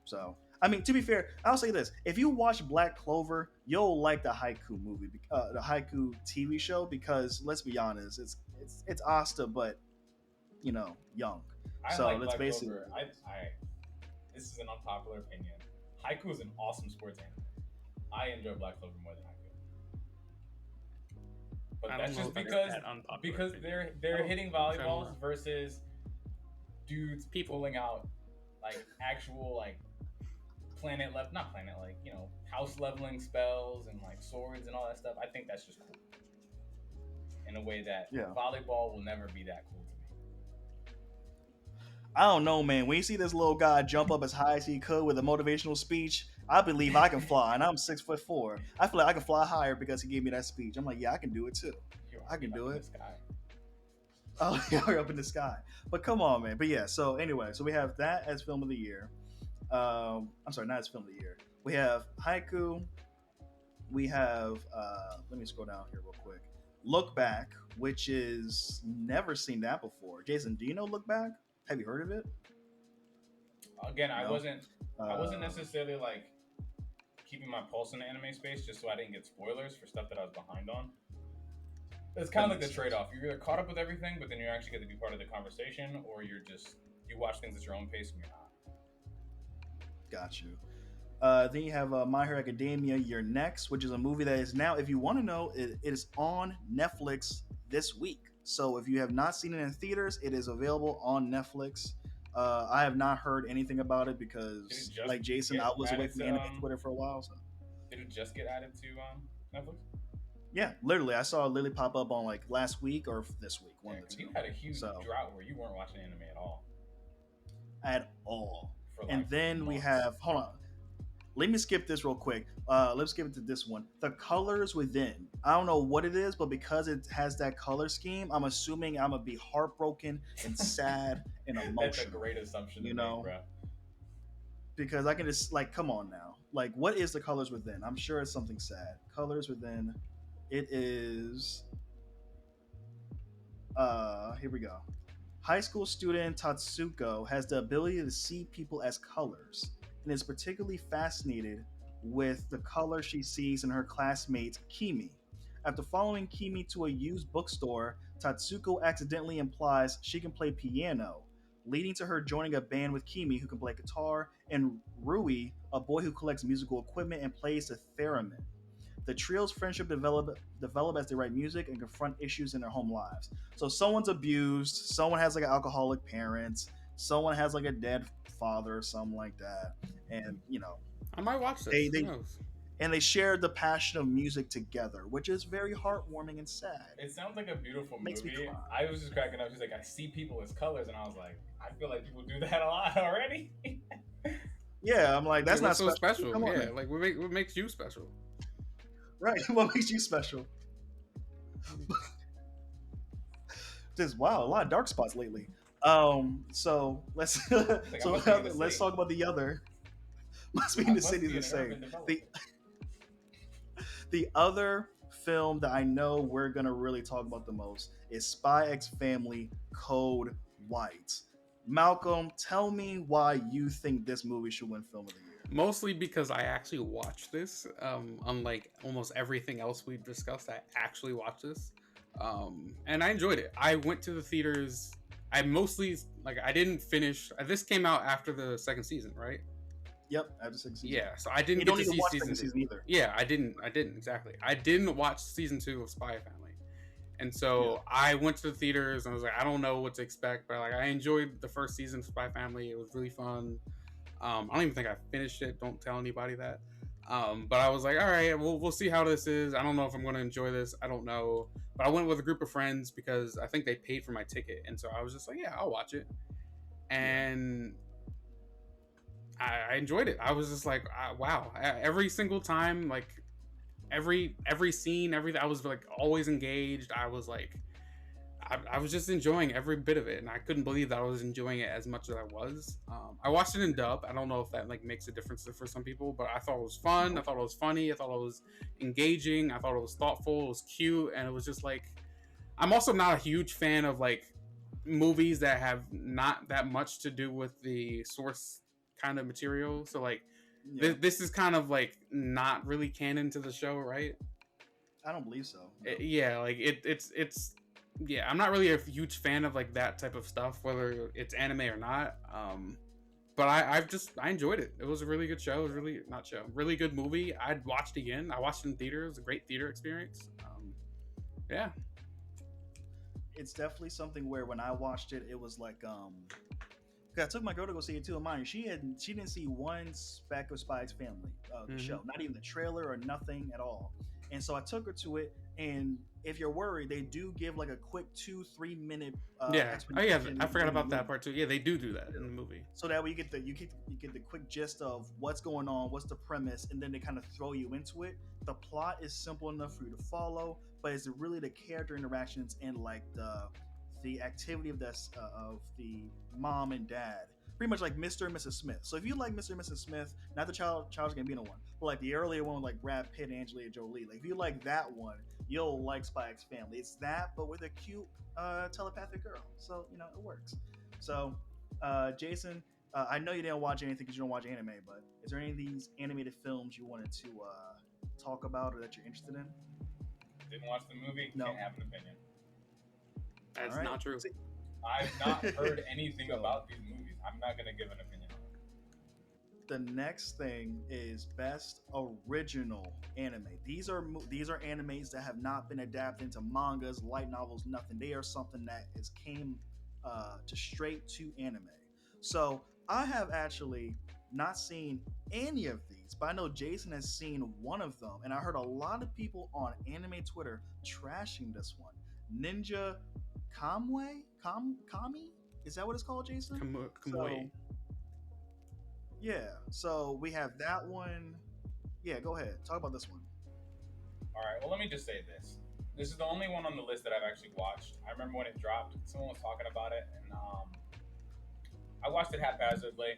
So I mean, to be fair, I'll say this: if you watch Black Clover, you'll like the Haiku movie, the Haiku TV show, because let's be honest, it's Asta, but you know, young. I So like that's Black basically. Clover. This is an unpopular opinion. Haiku is an awesome sports anime. I enjoy Black Clover more than Haiku. But I that's don't know just if I got because that unpopular because opinion. they're Oh, hitting I'm trying to volleyballs remember. versus dudes People. pulling out like actual like not planet like house leveling spells and like swords and all that stuff. I think that's just cool in a way that Yeah. volleyball will never be that cool to me. I don't know, man. When you see this little guy jump up as high as he could with a motivational speech, I believe I can fly, and I'm 6'4". I feel like I can fly higher because he gave me that speech. I'm like, yeah, I can do it too. You're I can already do up in it. the sky. Oh, you're up in the sky. But come on, man. But yeah. So anyway, so we have that as film of the year. I'm sorry, not as film of the year. We have Haiku. We have. Let me scroll down here real quick. Look Back, which is never seen that before. Jason, do you know Look Back? Have you heard of it? Again, I No? wasn't necessarily like keeping my pulse in the anime space just so I didn't get spoilers for stuff that I was behind on. It's kind of like the trade-off. You're either caught up with everything, but then you actually get to be part of the conversation, or you watch things at your own pace and you're not. Got you. Then you have My Hero Academia, Your Next, which is a movie that is now, if you want to know, it is on Netflix this week. So if you have not seen it in theaters, it is available on Netflix. I have not heard anything about it Did it because, just like Jason, I get was away added from to anime Twitter for a while. So Did it just get added to Netflix? yeah, literally, I saw it literally pop up on like last week or this week, Yeah, one of the because two. you had a huge So drought where you weren't watching anime at all at all. for And like then we months. have, hold on, let me skip this real quick. Let's skip it to this one. The colors within. I don't know what it is, but because it has that color scheme, I'm assuming I'm gonna be heartbroken and sad and That's a emotional. great assumption to You make, know, bro. because I can just like, come on now. Like, what is the colors within? I'm sure it's something sad. Colors within. It is. Here we go. High school student Tatsuko has the ability to see people as colors and is particularly fascinated with the color she sees in her classmate Kimi. After following Kimi to a used bookstore, Tatsuko accidentally implies she can play piano, leading to her joining a band with Kimi, who can play guitar, and Rui, a boy who collects musical equipment and plays the theremin. The trio's friendship develop as they write music and confront issues in their home lives. So someone's abused, someone has like an alcoholic parent, someone has like a dead father or something like that, and I might watch they this. Who they knows? and they share the passion of music together, which is very heartwarming and sad. It sounds like a beautiful Makes me movie. cry. I was just cracking up. She's like, I see people as colors, and I was like, I feel like people do that a lot already. Yeah, I'm like, Yeah, that's not what's so special. special? Come on, Yeah, man. like what makes you special? Right? What makes you special? Just wow, a lot of dark spots lately. So let's He's like, I so must be in the let's city. talk about the other. Must be I in the must city be the in an same. urban The development. the other film that I know we're gonna really talk about the most is Spy X Family Code White. Malcolm, tell me why you think this movie should win Film of the Year. Mostly because I actually watched this. Unlike almost everything else we've discussed, I actually watched this, and I enjoyed it. I went to the theaters. I mostly like. I didn't finish. This came out after the second season, right? Yep, after second season. Yeah. So I didn't You get don't to need to see watch season second two. season either. Yeah, I didn't. I didn't exactly. I didn't watch season 2 of Spy Family, and Yeah. so I went to the theaters and I was like, I don't know what to expect, but like I enjoyed the first season of Spy Family. It was really fun. I don't even think I finished it. Don't tell anybody that. But I was like, all right, we'll see how this is. I don't know if I'm going to enjoy this. I don't know. But I went with a group of friends because I think they paid for my ticket, and so I was just like, yeah, I'll watch it. And I enjoyed it. I was just like, wow. Every single time, like every scene, everything, I was like always engaged. I was like, I was just enjoying every bit of it, and I couldn't believe that I was enjoying it as much as I was. I watched it in dub. I don't know if that like makes a difference for some people, but I thought it was fun. I thought it was funny. I thought it was engaging. I thought it was thoughtful. It was cute, and it was just like, I'm also not a huge fan of like movies that have not that much to do with the source kind of material. So like, Yeah. this is kind of like not really canon to the show, right? I don't believe so. No. Yeah, like it's yeah, I'm not really a huge fan of like that type of stuff, whether it's anime or not. But I enjoyed it. It was a really good show. It was really not show, really good movie. I'd watched again. I watched it in theater. It was a great theater experience. Yeah, It's definitely something where when I watched it, it was like 'cause I took my girl to go see it too. And mind you, she didn't see one speck of Spy X Family, the show, not even the trailer or nothing at all. And so I took her to it. And if you're worried, they do give like a quick 2-3 minute yeah. Oh yeah, explanation I forgot in the about that movie. part too. Yeah, they do that in the movie. So that way you get the quick gist of what's going on, what's the premise, and then they kind of throw you into it. The plot is simple enough for you to follow, but it's really the character interactions and like the activity of this of the mom and dad, pretty much like Mr. and Mrs. Smith. So if you like Mr. and Mrs. Smith, not the Childish Gambino one, but like the earlier one with like Brad Pitt and Angelina Jolie, like if you like that one, you'll like Spy X Family. It's that, but with a cute telepathic girl. So it works. So Jason, I know you didn't watch anything because you don't watch anime, but is there any of these animated films you wanted to talk about or that you're interested in? Didn't watch the movie. No. Can't have an opinion. That's All right. not true. I've not heard anything So- about these movies. I'm not gonna give an opinion on it. The next thing is best original anime. These are animes that have not been adapted into mangas, light novels, nothing. They are something that is came to straight to anime. So I have actually not seen any of these, but I know Jason has seen one of them, and I heard a lot of people on anime Twitter trashing this one. Ninja Kami? Is that what it's called, Jason? Kamui. So yeah, so we have that one. Yeah, go ahead. Talk about this one. All right. Well, let me just say this. This is the only one on the list that I've actually watched. I remember when it dropped, someone was talking about it, and I watched it haphazardly.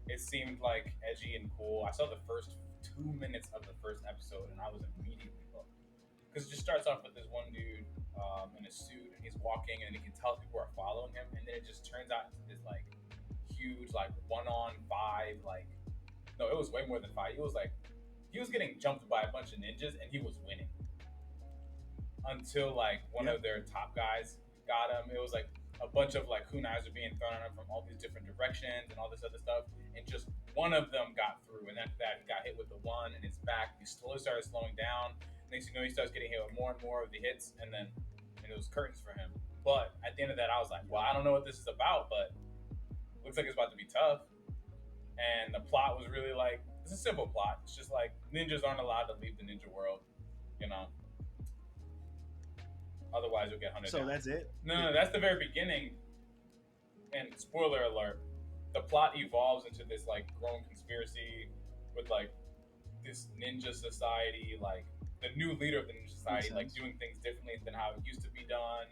It seemed like edgy and cool. I saw the first 2 minutes of the first episode, and I was immediately hooked. Because it just starts off with this one dude in a suit, and he's walking, and he can tell people are following him, and then it just turns out into this like huge like 1-on-5 like no, it was way more than five. He was getting jumped by a bunch of ninjas, and he was winning until like one Yep. of their top guys got him. It was like a bunch of like kunais are being thrown at him from all these different directions and all this other stuff, and just one of them got through, and after that he got hit with the one, and his back he slowly started slowing down. Next thing you know, he starts getting hit with more and more of the hits, and it was curtains for him. But at the end of that, I was like, well, I don't know what this is about, but looks like it's about to be tough. And the plot was really like, it's a simple plot. It's just like ninjas aren't allowed to leave the ninja world, you know. Otherwise, you'll get hunted So down. that's it. No, that's the very beginning. And spoiler alert, the plot evolves into this like growing conspiracy with like this ninja society, like the new leader of the ninja society, Makes like sense. doing things differently than how it used to be done.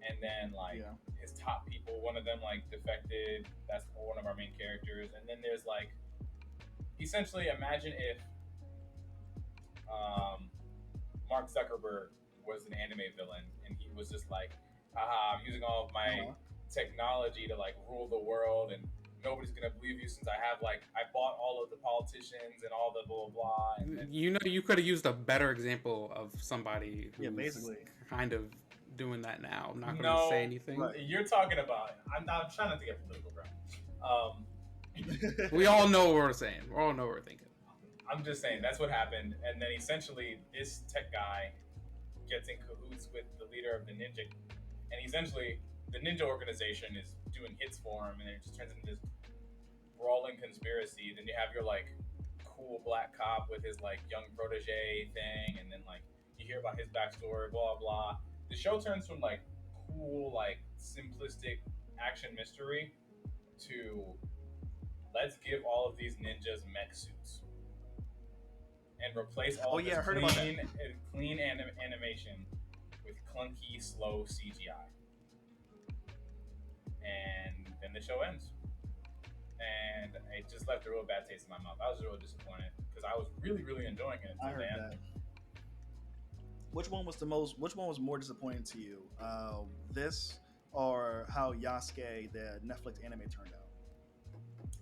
And then like Yeah. his top people, one of them like defected. That's one of our main characters. And then there's like, essentially, imagine if Mark Zuckerberg was an anime villain, and he was just like, haha, I'm using all of my Uh-huh. technology to like rule the world, and nobody's gonna believe you since I bought all of the politicians and all the blah blah blah. And then, You know, you could have used a better example of somebody who's Yeah, basically. kind of doing that now. I'm not going to No, say anything. right. you're talking about. I'm trying not to get political, bro. We all know what we're saying. We all know what we're thinking. I'm just saying that's what happened, and then essentially this tech guy gets in cahoots with the leader of the ninja, and essentially the ninja organization is doing hits for him, and it just turns into this brawling conspiracy. Then you have your like cool black cop with his like young protege thing, and then like you hear about his backstory, blah blah. The show turns from like cool, like simplistic action mystery to let's give all of these ninjas mech suits and replace all Oh, of yeah, I this heard about clean animation with clunky, slow CGI. And then the show ends. And it just left a real bad taste in my mouth. I was really disappointed because I was really, really enjoying it I until heard the end. that. Which one was more disappointing to you? This or how Yasuke, the Netflix anime, turned out?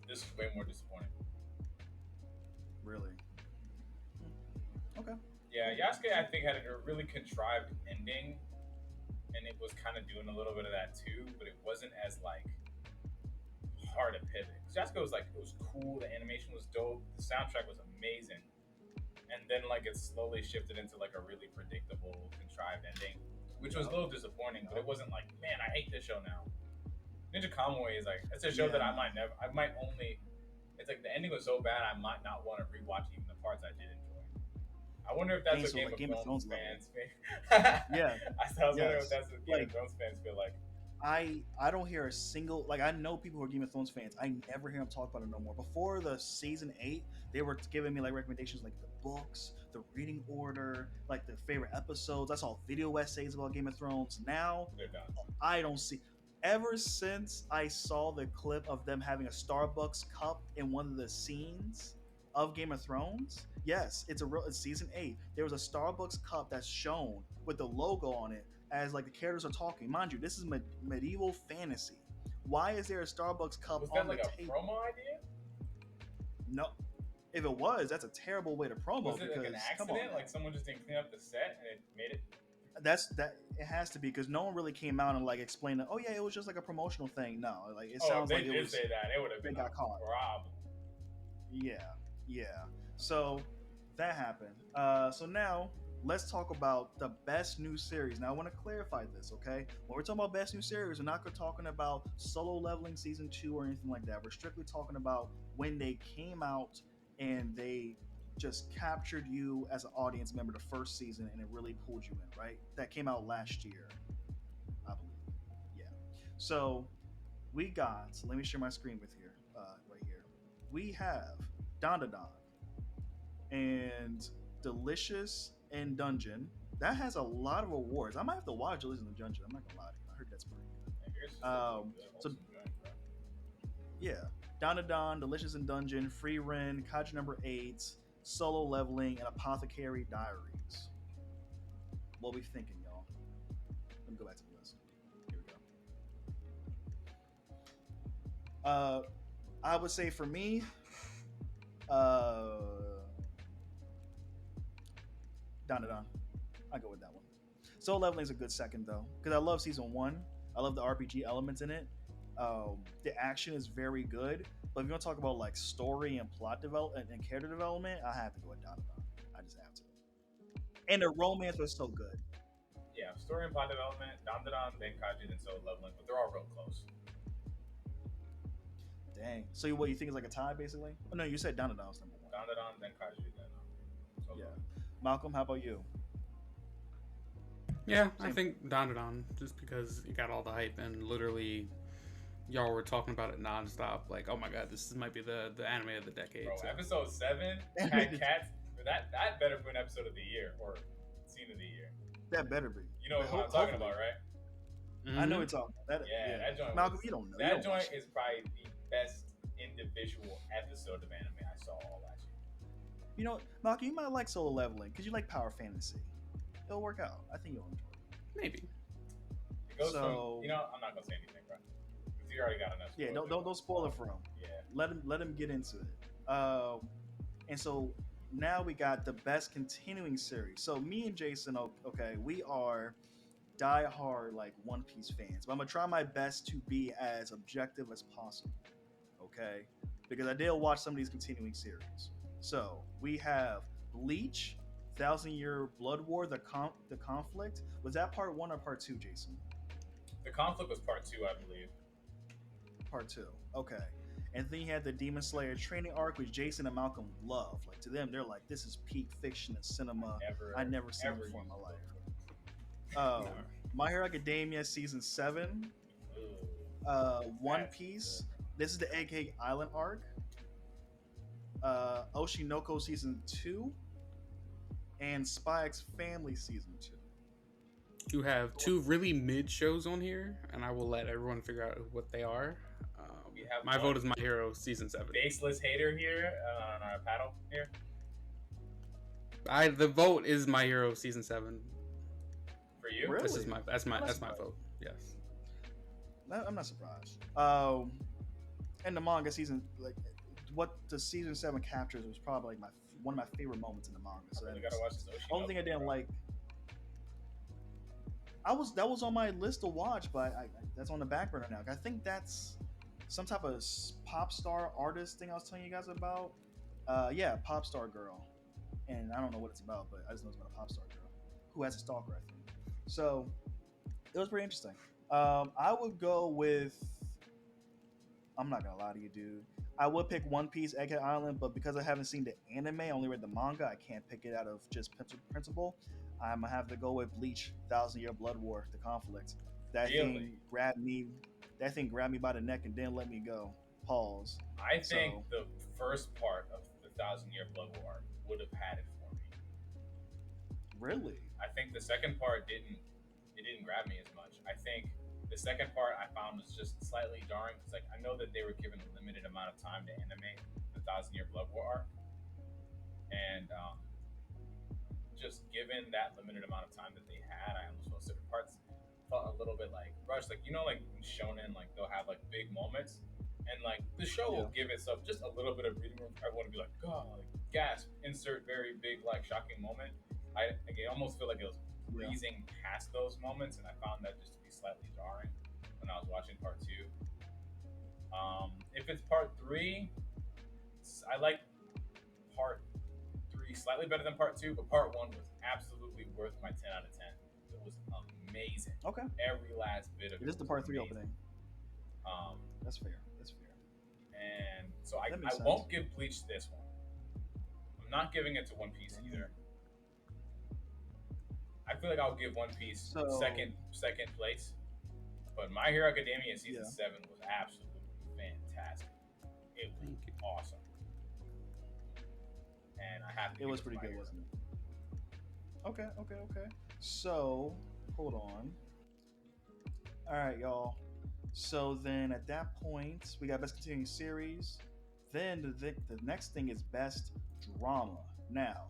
This is way more disappointing. Really? Okay. Yeah, Yasuke, I think, had a really contrived ending, and it was kind of doing a little bit of that too, but it wasn't as like hard to pivot. 'Cause Yasuke was like, it was cool, the animation was dope, the soundtrack was amazing, and then like it slowly shifted into like a really predictable, contrived ending, which was a little disappointing. But it wasn't like, man, I hate this show now. Ninja Kamui is like, it's a show that I might only. It's like the ending was so bad, I might not want to rewatch even the parts I did enjoy. I wonder if that's what Game of Thrones fans feel. Yeah. I was wondering Yes. if that's what Game of Thrones fans feel like. I don't hear a single, like, I know people who are Game of Thrones fans. I never hear them talk about it no more. Before the season 8, they were giving me like recommendations like the books, the reading order, like the favorite episodes. I saw video essays about Game of Thrones. Now They're done. I don't see. Ever since I saw the clip of them having a Starbucks cup in one of the scenes of Game of Thrones, yes, it's season 8. There was a Starbucks cup that's shown with the logo on it as like the characters are talking. Mind you, this is medieval fantasy. Why is there a Starbucks cup Was on that like the a table? promo idea? No. If it was, that's a terrible way to promo. Was it like an because, come accident? on, Like someone just didn't clean up the set and it made it? that it has to be because no one really came out and like explained that. Oh yeah, it was just like a promotional thing. No, like it Oh, sounds they like did it was. say that. It would have they been got a caught. problem. Yeah, yeah. So that happened. So now let's talk about the best new series. Now I want to clarify this, okay? When we're talking about best new series, we're not talking about Solo Leveling season 2 or anything like that. We're strictly talking about when they came out and they just captured you as an audience member the first season and it really pulled you in, right? That came out last year, I believe. Yeah. So we got. Let me share my screen with here, right here. We have dandadan and Delicious in Dungeon. That has a lot of awards. I might have to watch Delicious in Dungeon. I'm not gonna lie to you. I heard that's pretty And yours is good. still pretty good. So Wholesome joint, bro. yeah, dandadan, Delicious in Dungeon, Free Ren, Kaiju number 8, Solo Leveling, and Apothecary Diaries. What we thinking, y'all? Let me go back to the list. Here we go. I would say for me, uh, dandadan. I go with that one. Soul Leveling is a good second though, because I love season one. I love the RPG elements in it. The action is very good, but if you want to talk about like story and plot development and character development, I have to go with Dandadan. I just have to. And the romance was so good. Yeah, story and plot development, Dandadan, then Kaiju, then Solo Leveling, but they're all real close. Dang. So what you think is like a tie, basically? Oh no, you said Dandadan was number one. Dandadan, then Kaiju, then Solo Yeah. Leveling. Malcolm, how about you? Yeah, I Same. think dandadan, just because you got all the hype and literally y'all were talking about it nonstop. Like, oh my god, might be the anime of the decade. Bro, So. episode 7 had cats. That better be an episode of the year or scene of the year. That better be. You know what I'm Hopefully. talking about, right? I know what you're talking about. That, Yeah, that joint. Malcolm, you don't know. That You don't joint watch it. is probably the best individual episode of anime I saw all last year. You know, Malcolm, you might like Solo Leveling because you like power fantasy. It'll work out. I think you'll enjoy it. Maybe. It goes So- from, I'm not gonna say anything, bro, because you already got enough. Yeah, spoilers. don't spoil it for him. Yeah, Let him get into it. And so now we got the best continuing series. So me and Jason, okay, we are diehard like One Piece fans, but I'm gonna try my best to be as objective as possible. Okay, because I did watch some of these continuing series. So we have Bleach, Thousand Year Blood War, the conflict. Was that part 1 or part 2, Jason? the conflict was part 2, I believe. Part 2. Okay. And then you had the Demon Slayer training arc, which Jason and Malcolm love. Like to them, they're like, this is peak fiction and cinema. I never seen it before in my life. My Hero Academia season 7. One That's Piece. good. This is the Egghead Island arc. Oshinoko season 2. And Spy X Family season 2. You have two really mid shows on here, and I will let everyone figure out what they are. We have My one vote is My Hero season 7. Baseless hater here on our paddle here. The vote is My Hero season 7. For you, Really? This is that's my surprised. vote. Yes. I'm not surprised. And the manga season, like what the season 7 captures was probably like one of my favorite moments in the manga. So I really that gotta is- watch this Oshinoko. only thing I didn't bro. like. That was on my list to watch, but that's on the back burner now. I think that's some type of pop star artist thing I was telling you guys about. Yeah, pop star girl, and I don't know what it's about, but I just know it's about a pop star girl who has a stalker, I think. So it was pretty interesting. I would go with. I'm not gonna lie to you, dude. I would pick One Piece, Egghead Island, but because I haven't seen the anime, I only read the manga. I can't pick it out of just principle. I'm gonna have to go with Bleach, Thousand Year Blood War, the conflict. That Really? thing grabbed me. That thing grabbed me by the neck and didn't let me go. Pause. I think So- the first part of the 1,000-Year Blood War would have had it for me. Really? I think the second part didn't grab me as much. I think the second part I found was just slightly jarring because like I know that they were given a limited amount of time to animate the 1,000-Year Blood War arc, and just given that limited amount of time that they had, I almost felt certain parts felt a little bit like rushed. Like like in shonen, like they'll have like big moments, and like the show will give itself just a little bit of breathing room for everyone to be like, God, like gasp, insert very big like shocking moment. I almost feel like it was breezing past those moments, and I found that just to be slightly jarring when I was watching part 2. If it's part 3, I like part 3 slightly better than part 2, but part 1 was absolutely worth my 10 out of 10. It was amazing. Okay. Every last bit of it. It is the was part 3 amazing. opening. Um, That's fair. That's fair. and so I That makes won't sense. give Bleach this one. I'm not giving it to One Piece either. I feel like I'll give One Piece So- second place. But My Hero Academia season Yeah. 7 was absolutely fantastic. It was Thank you. awesome. And I have to It give was to pretty My good, Hero. wasn't it? Okay. So, hold on. All right, y'all. So then at that point, we got best continuing series. Then the next thing is best drama. Now,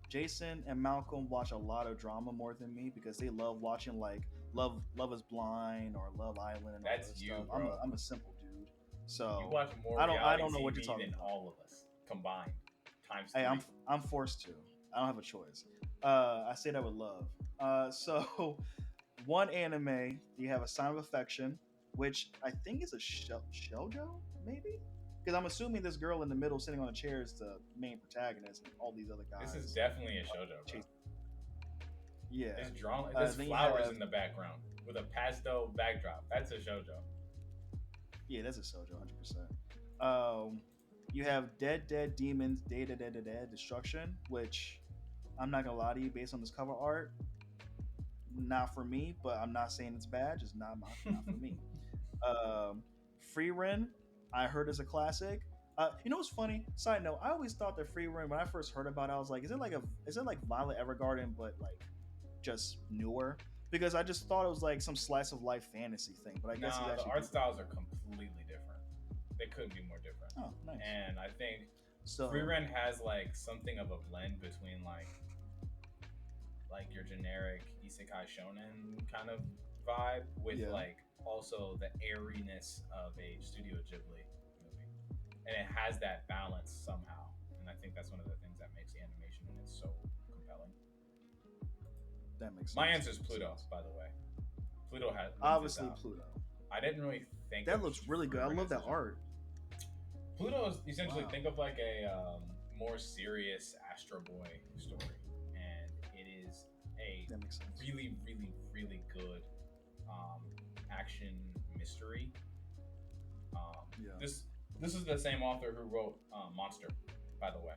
Jason and Malcolm watch a lot of drama more than me because they love watching like Love Is Blind or Love Island and all That's that you, stuff. bro. I'm a simple dude. So You watch more I don't reality know what TV you're talking than about. all of us combined. Times Hey, 3. I'm forced to. I don't have a choice. I say that with love. So one anime, you have a Sign of Affection, which I think is a shoujo, maybe? Because I'm assuming this girl in the middle sitting on a chair is the main protagonist, and all these other guys. This is definitely a shoujo, bro. Chase- Yeah. There's drama. There's then you flowers have- in the background with a pastel backdrop. That's a shoujo. Yeah, that's a shoujo, 100%. You have Dead Demons, Dead Destruction, which I'm not gonna lie to you, based on this cover art, not for me. But I'm not saying it's bad, just not for me. Free Ren, I heard is a classic. You know what's funny? Side note: I always thought that Free Ren, when I first heard about it, I was like, is it like Violet Evergarden, but like just newer? Because I just thought it was like some slice of life fantasy thing. But I guess it's Nah, actually the art styles are completely different. They couldn't be more different. Oh, nice. And I think So Free Ren has like something of a blend between like your generic isekai shonen kind of vibe with Yeah. like also the airiness of a Studio Ghibli movie, and it has that balance somehow. And I think that's one of the things that makes the animation in it so compelling. that makes sense. My answer is Pluto, by the way. Pluto has Obviously Pluto. I didn't really think That of looks really good. I Free Ren love as that a- art. Pluto is essentially Wow. think of like a more serious Astro Boy story, and it is a That makes sense. really good action mystery. Yeah. This is the same author who wrote Monster, by the way.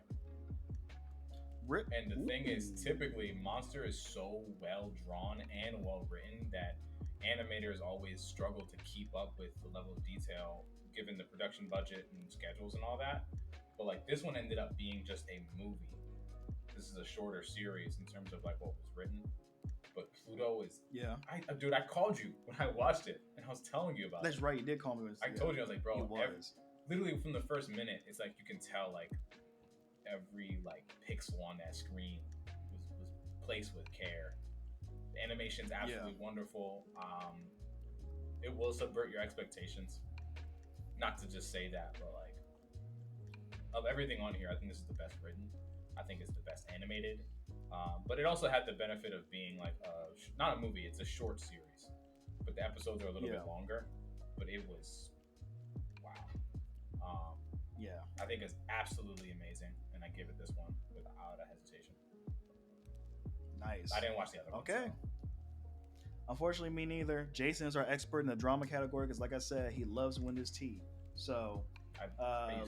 And the thing is, typically Monster is so well drawn and well written that animators always struggle to keep up with the level of detail given the production budget and schedules and all that. But like this one ended up being just a movie. This is a shorter series in terms of like what was written. But Pluto is dude, I called you when I watched it and I was telling you about That's it. right. You did call me. I told you, I was like, bro, He was. literally from the first minute, it's like you can tell like every like pixel on that screen was placed with care. The animation's absolutely wonderful. It will subvert your expectations. Not to just say that, but like of everything on here, I think this is the best written. I think it's the best animated. But it also had the benefit of being like not a movie; it's a short series. But the episodes are a little bit longer. But it was wow. I think it's absolutely amazing, and I give it this one without a hesitation. Nice. I didn't watch the other one. Okay. Unfortunately, me neither. Jason is our expert in the drama category because, like I said, he loves Windows tea. So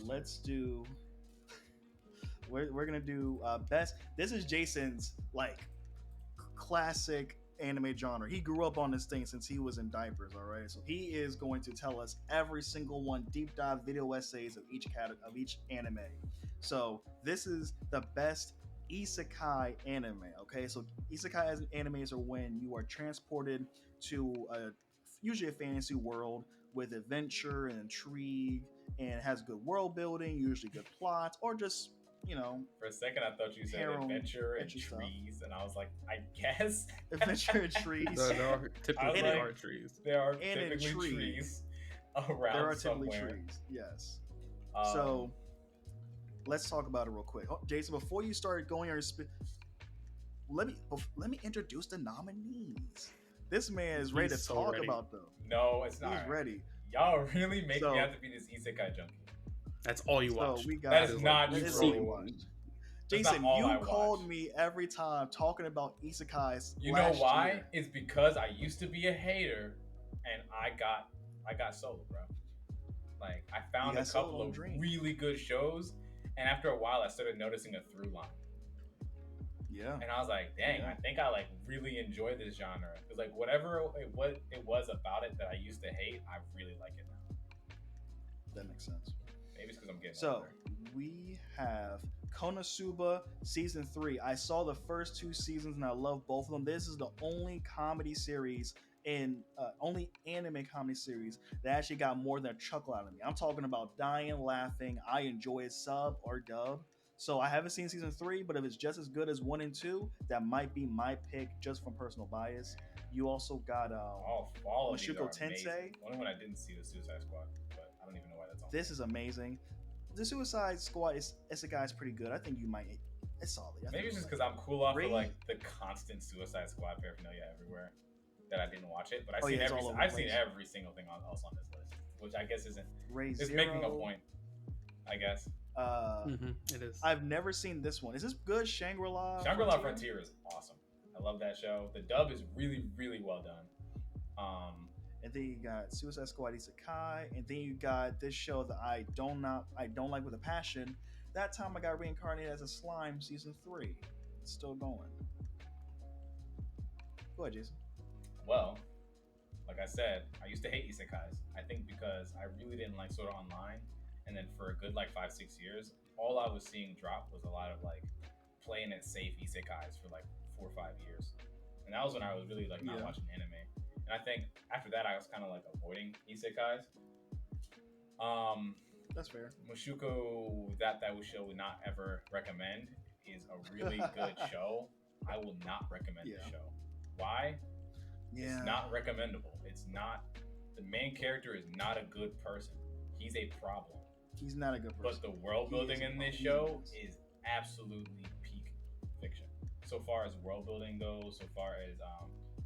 let's do. We're gonna do best. This is Jason's like classic anime genre. He grew up on this thing since he was in diapers. All right, so he is going to tell us every single one, deep dive video essays of each anime. So this is the best isekai anime. Okay, so isekai animes are when you are transported to usually a fantasy world with adventure and intrigue, and has good world building, usually good plots, or just For a second, I thought you said adventure and trees, stuff. And I was like, I guess adventure and trees. There are typically like, are trees. There are And in typically trees around There are somewhere. typically trees. Yes. So let's talk about it real quick. Oh, Jason, before you start going on let me introduce the nominees. This man is ready to talk about them. No, it's not. He's ready. Y'all really make me have to be this isekai junkie. That's all you So watch. we That got is not that you, is all we bro. watched. That's not Jason, all you I called watch. me every time talking about isekais You know last why? year. It's because I used to be a hater, and I got sold, bro. Like I found a got sold couple on of Dream. really good shows, and after a while, I started noticing a through line, Yeah. and I was like, dang, Yeah. I think I like really enjoy this genre. Because like whatever what it was about it that I used to hate, I really like it now. That makes sense. Maybe it's because I'm getting So older. we have Konosuba season 3. I saw the first 2 seasons and I love both of them. This is the only comedy series only anime comedy series that actually got more than a chuckle out of me. I'm talking about dying laughing. I enjoy it sub or dub. So I haven't seen season 3, but if it's just as good as 1 and 2, that might be my pick just from personal bias. You also got All of these Mashuko are amazing. Tensei. The only one I didn't see was Suicide Squad, but I don't even know why that's on. This is amazing. The Suicide Squad is a guy's pretty good. I think you might. It's solid. Maybe it's just because I'm cool off of like the constant Suicide Squad paraphernalia everywhere that I didn't watch it, but I've seen every single thing else on this list, which I guess isn't. It's making a point, I guess. It is. I've never seen this one. Is this good? Shangri-La Frontier is awesome. I love that show. The dub is really, really well done. And then you got Suicide Squad Isekai, and then you got this show that I don't like with a passion. That time I got reincarnated as a slime, season 3. It's still going. Go ahead, Jason. Well, like I said, I used to hate isekais. I think because I really didn't like Sword Art Online, and then for a good like 5-6 years, all I was seeing drop was a lot of like playing it safe isekais for like 4 or 5 years, and that was when I was really like not watching anime. And I think after that, I was kind of like avoiding isekais. That's fair. Mushuko, that show would not ever recommend, is a really good show. I will not recommend the show. Why? Yeah. It's not recommendable. It's not. The main character is not a good person. He's a problem. He's not a good person. But the world building in this show is absolutely peak fiction. So far as world building goes, so far as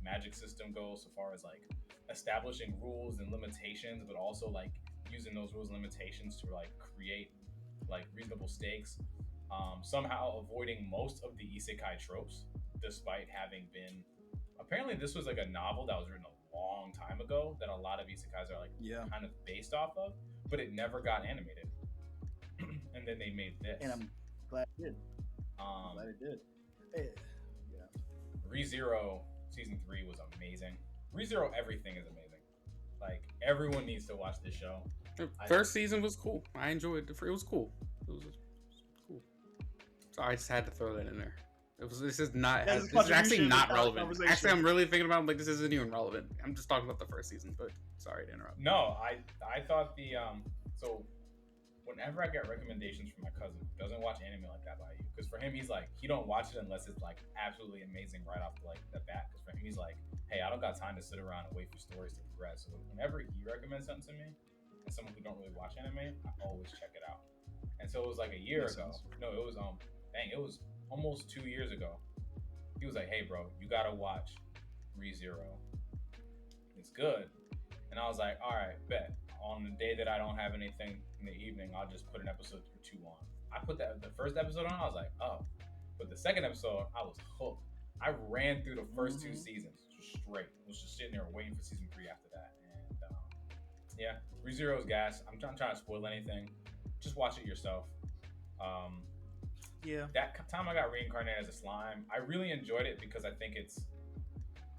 magic system goes, so far as like establishing rules and limitations, but also like using those rules and limitations to like create like reasonable stakes. Somehow avoiding most of the isekai tropes, despite having been. Apparently, this was like a novel that was written a long time ago that a lot of isekais are like kind of based off of, but it never got animated. And then they made this. And I'm glad it did. Glad it did. ReZero season 3 was amazing. ReZero everything is amazing. Like everyone needs to watch this show. The first season was cool. I enjoyed it. It was cool. It was cool. So I just had to throw that in there. This is actually not relevant. Actually, I'm really thinking about like this isn't even relevant. I'm just talking about the first season, but sorry to interrupt. No, I thought the so whenever I get recommendations from my cousin who doesn't watch anime like that by you, because for him he's like he don't watch it unless it's like absolutely amazing right off the bat. Because for him he's like, hey, I don't got time to sit around and wait for stories to progress. So whenever he recommends something to me, as someone who don't really watch anime, I always check it out. And so it was like a year ago. No, it was it was almost 2 years ago. He was like, hey bro, you gotta watch ReZero. It's good. And I was like, all right, bet. On the day that I don't have anything in the evening, I'll just put an episode or 2 on. I put the first episode on, I was like, oh. But the second episode, I was hooked. I ran through the first 2 seasons just straight. I was just sitting there waiting for season 3 after that. And ReZero's gas. I'm not trying to spoil anything. Just watch it yourself. That time I got reincarnated as a slime, I really enjoyed it because I think it's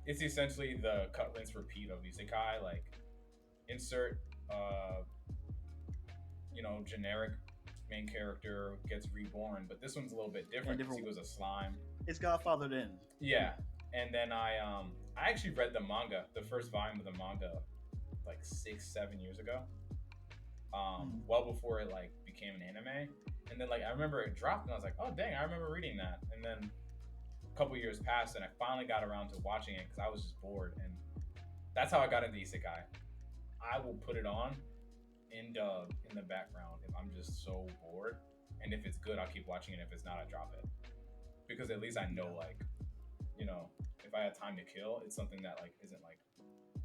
essentially the cut, rinse, repeat of isekai. Like insert generic main character gets reborn, but this one's a little bit different because he was a slime. It's Godfathered in. Yeah. And then I actually read the manga, the first volume of the manga like 6-7 years ago. Well before it like became an anime. And then like I remember it dropped and I was like, oh dang, I remember reading that. And then a couple years passed and I finally got around to watching it because I was just bored. And that's how I got into isekai. I will put it on in the background if I'm just so bored. And if it's good, I'll keep watching it. If it's not, I drop it. Because at least I know like, if I had time to kill, it's something that like isn't like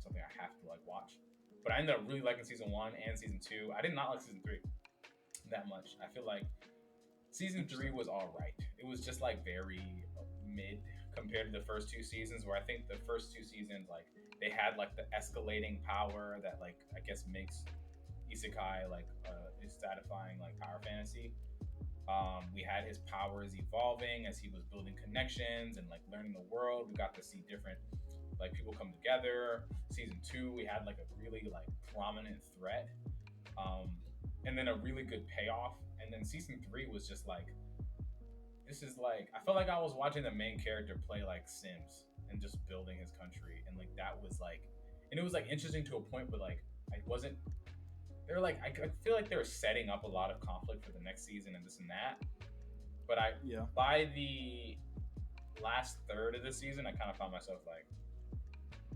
something I have to like watch. But I ended up really liking season 1 and season 2. I did not like season 3. that much. I feel like season 3 was all right. It was just like very mid compared to the first two seasons, where I think the first two seasons, like, they had like the escalating power that, like, I guess makes isekai like is satisfying like power fantasy. We had his powers evolving as he was building connections and like learning the world. We got to see different like people come together. Season 2, we had like a really like prominent threat, um, and then a really good payoff. And then season 3 was just like, this is like, I felt like I was watching the main character play like Sims and just building his country, and like that was like, and it was like interesting to a point, but like I wasn't. They're like, I feel like they were setting up a lot of conflict for the next season and this and that. But Yeah. by the last third of the season, I kind of found myself like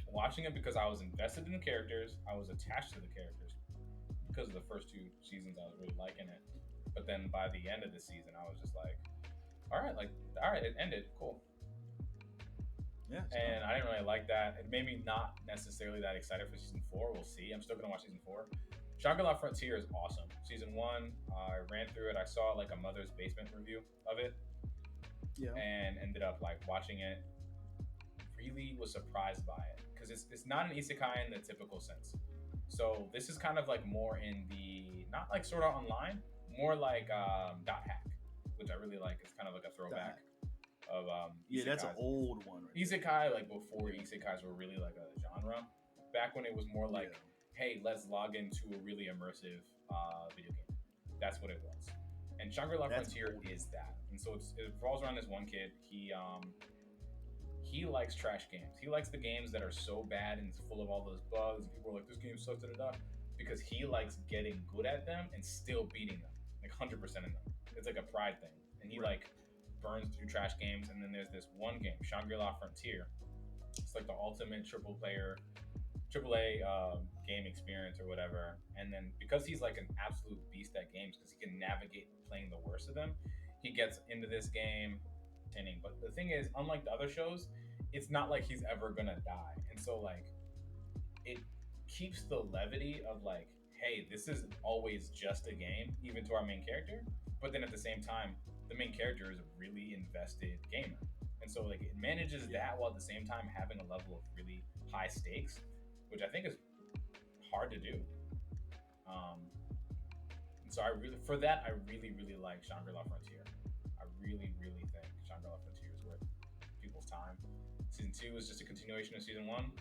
watching it because I was invested in the characters, I was attached to the characters because of the first two seasons. I was really liking it, but then by the end of the season, I was just like, all right, it ended, cool. Yeah. And I didn't really like that. It made me not necessarily that excited for season 4. We'll see. I'm still gonna watch season 4. Shangri-La Frontier is awesome. Season 1, I ran through it. I saw like a Mother's Basement review of it, Yeah. and ended up like watching it. Really was surprised by it because it's not an isekai in the typical sense. So this is kind of like more in the, not like Sword Art Online, more like Dot Hack, which I really like. It's kind of like a throwback of Yeah, that's an isekais. old one. Right Isekai, like before isekais were really like a genre. Back when it was more like, hey, let's log into a really immersive video game. That's what it was. And Shangri-La Frontier is that. And so it revolves around this one kid. He likes trash games. He likes the games that are so bad and full of all those bugs. People are like, this game sucks, because he likes getting good at them and still beating them, like 100% in them. It's like a pride thing. And he like burns through trash games. And then there's this one game, Shangri-La Frontier. It's like the ultimate AAA game experience or whatever. And then because he's like an absolute beast at games, because he can navigate playing the worst of them, he gets into this game. But the thing is, unlike the other shows, it's not like he's ever gonna die. And so like it keeps the levity of like, hey, this is always just a game, even to our main character. But then at the same time, the main character is a really invested gamer. And so like it manages that while at the same time having a level of really high stakes, which I think is hard to do. And so I really like Shangri-La Frontier. I really think Shangri-La Frontier is worth people's time. Season 2 is just a continuation of season 1,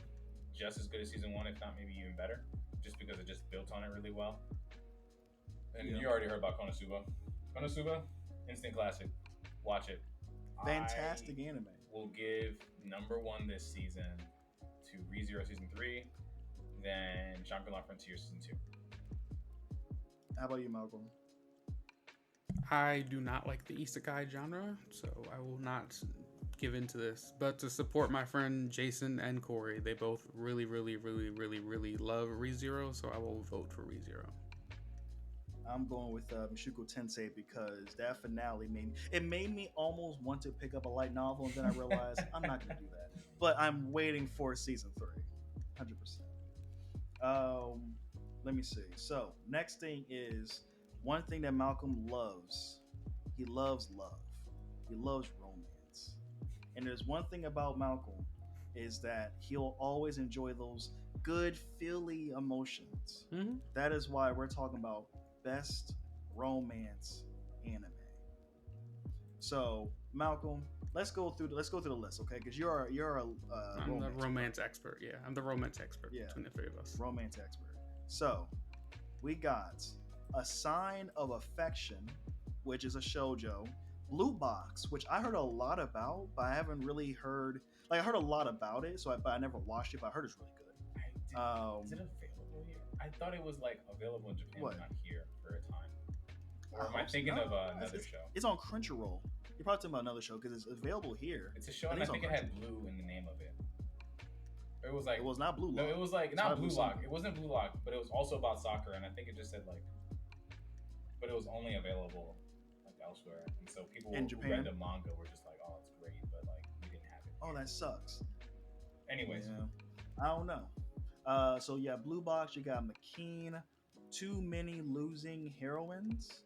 just as good as season 1, if not maybe even better, just because it just built on it really well. And you already heard about Konosuba. Konosuba, instant classic. Watch it. Fantastic anime. We'll give number 1 this season to ReZero season 3, then Shangri-La Frontier season 2. How about you, Malcolm? I do not like the isekai genre, so I will not give into this. But to support my friend Jason and Corey, they both really love ReZero, so I will vote for ReZero. I'm going with Mushoku Tensei because that finale made me almost want to pick up a light novel, and then I realized I'm not going to do that. But I'm waiting for season 3, 100%. Let me see. So next thing is one thing that Malcolm loves. He loves love. He loves romance. And there's one thing about Malcolm is that he'll always enjoy those good, feely emotions. Mm-hmm. That is why we're talking about best romance anime. So Malcolm, let's go through the list, okay? Because you're I'm the romance expert. Yeah, I'm the romance expert between the three of us. Romance expert. So we got A Sign of Affection, which is a shoujo. Blue Box, which I heard a lot about, but I haven't really heard. Like I heard a lot about it, but I never watched it. But I heard it's really good. Is it available here? I thought it was like available in Japan, but not here for a time. Or am I thinking of another show? It's on Crunchyroll. You're probably talking about another show because it's available here. It's a show, and I think it had blue in the name of it. It was like it was not Blue Lock. No, it was like not Blue Lock. It wasn't Blue Lock, but it was also about soccer, and I think it just said like, but it was only available like elsewhere, and so people who read the manga were just like, oh, it's great, but like we didn't have it. Oh, that sucks. Anyways, I don't know. So yeah, Blue Box. You got McKean. Too Many Losing Heroines.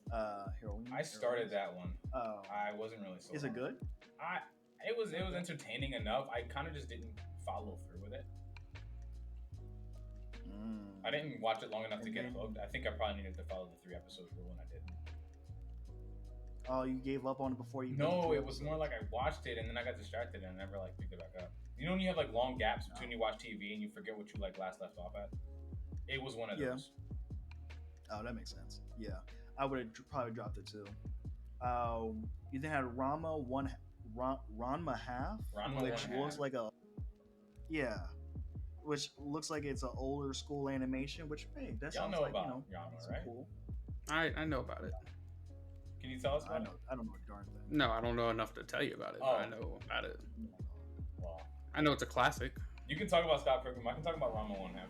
Heroine. I started that one. Oh, I wasn't really sold is it on good? I it was entertaining enough. I kind of just didn't follow through with it. Mm. I didn't watch it long enough to And get then- hooked. I think I probably needed to follow the 3 episode rule, and I didn't. Oh, you gave up on it before you. No, it was more like I watched it and then I got distracted and never like picked it back up. You know when you have like long gaps between you watch TV and you forget what you like last left off at? It was one of Yeah. those. Oh, that makes sense. Yeah, I would have probably dropped it too. You then had Ranma half, Ranma which One looks Half. like a which looks like it's an older school animation. Which hey, that Y'all sounds know like about some Ranma, right? cool. I know about it. Can you tell us I about know. it? I don't know a darn thing. No, I don't know enough to tell you about it. Oh. But I know about it. Well, I know it's a classic. you can talk about Scott Pilgrim. I can talk about Ranma One Half.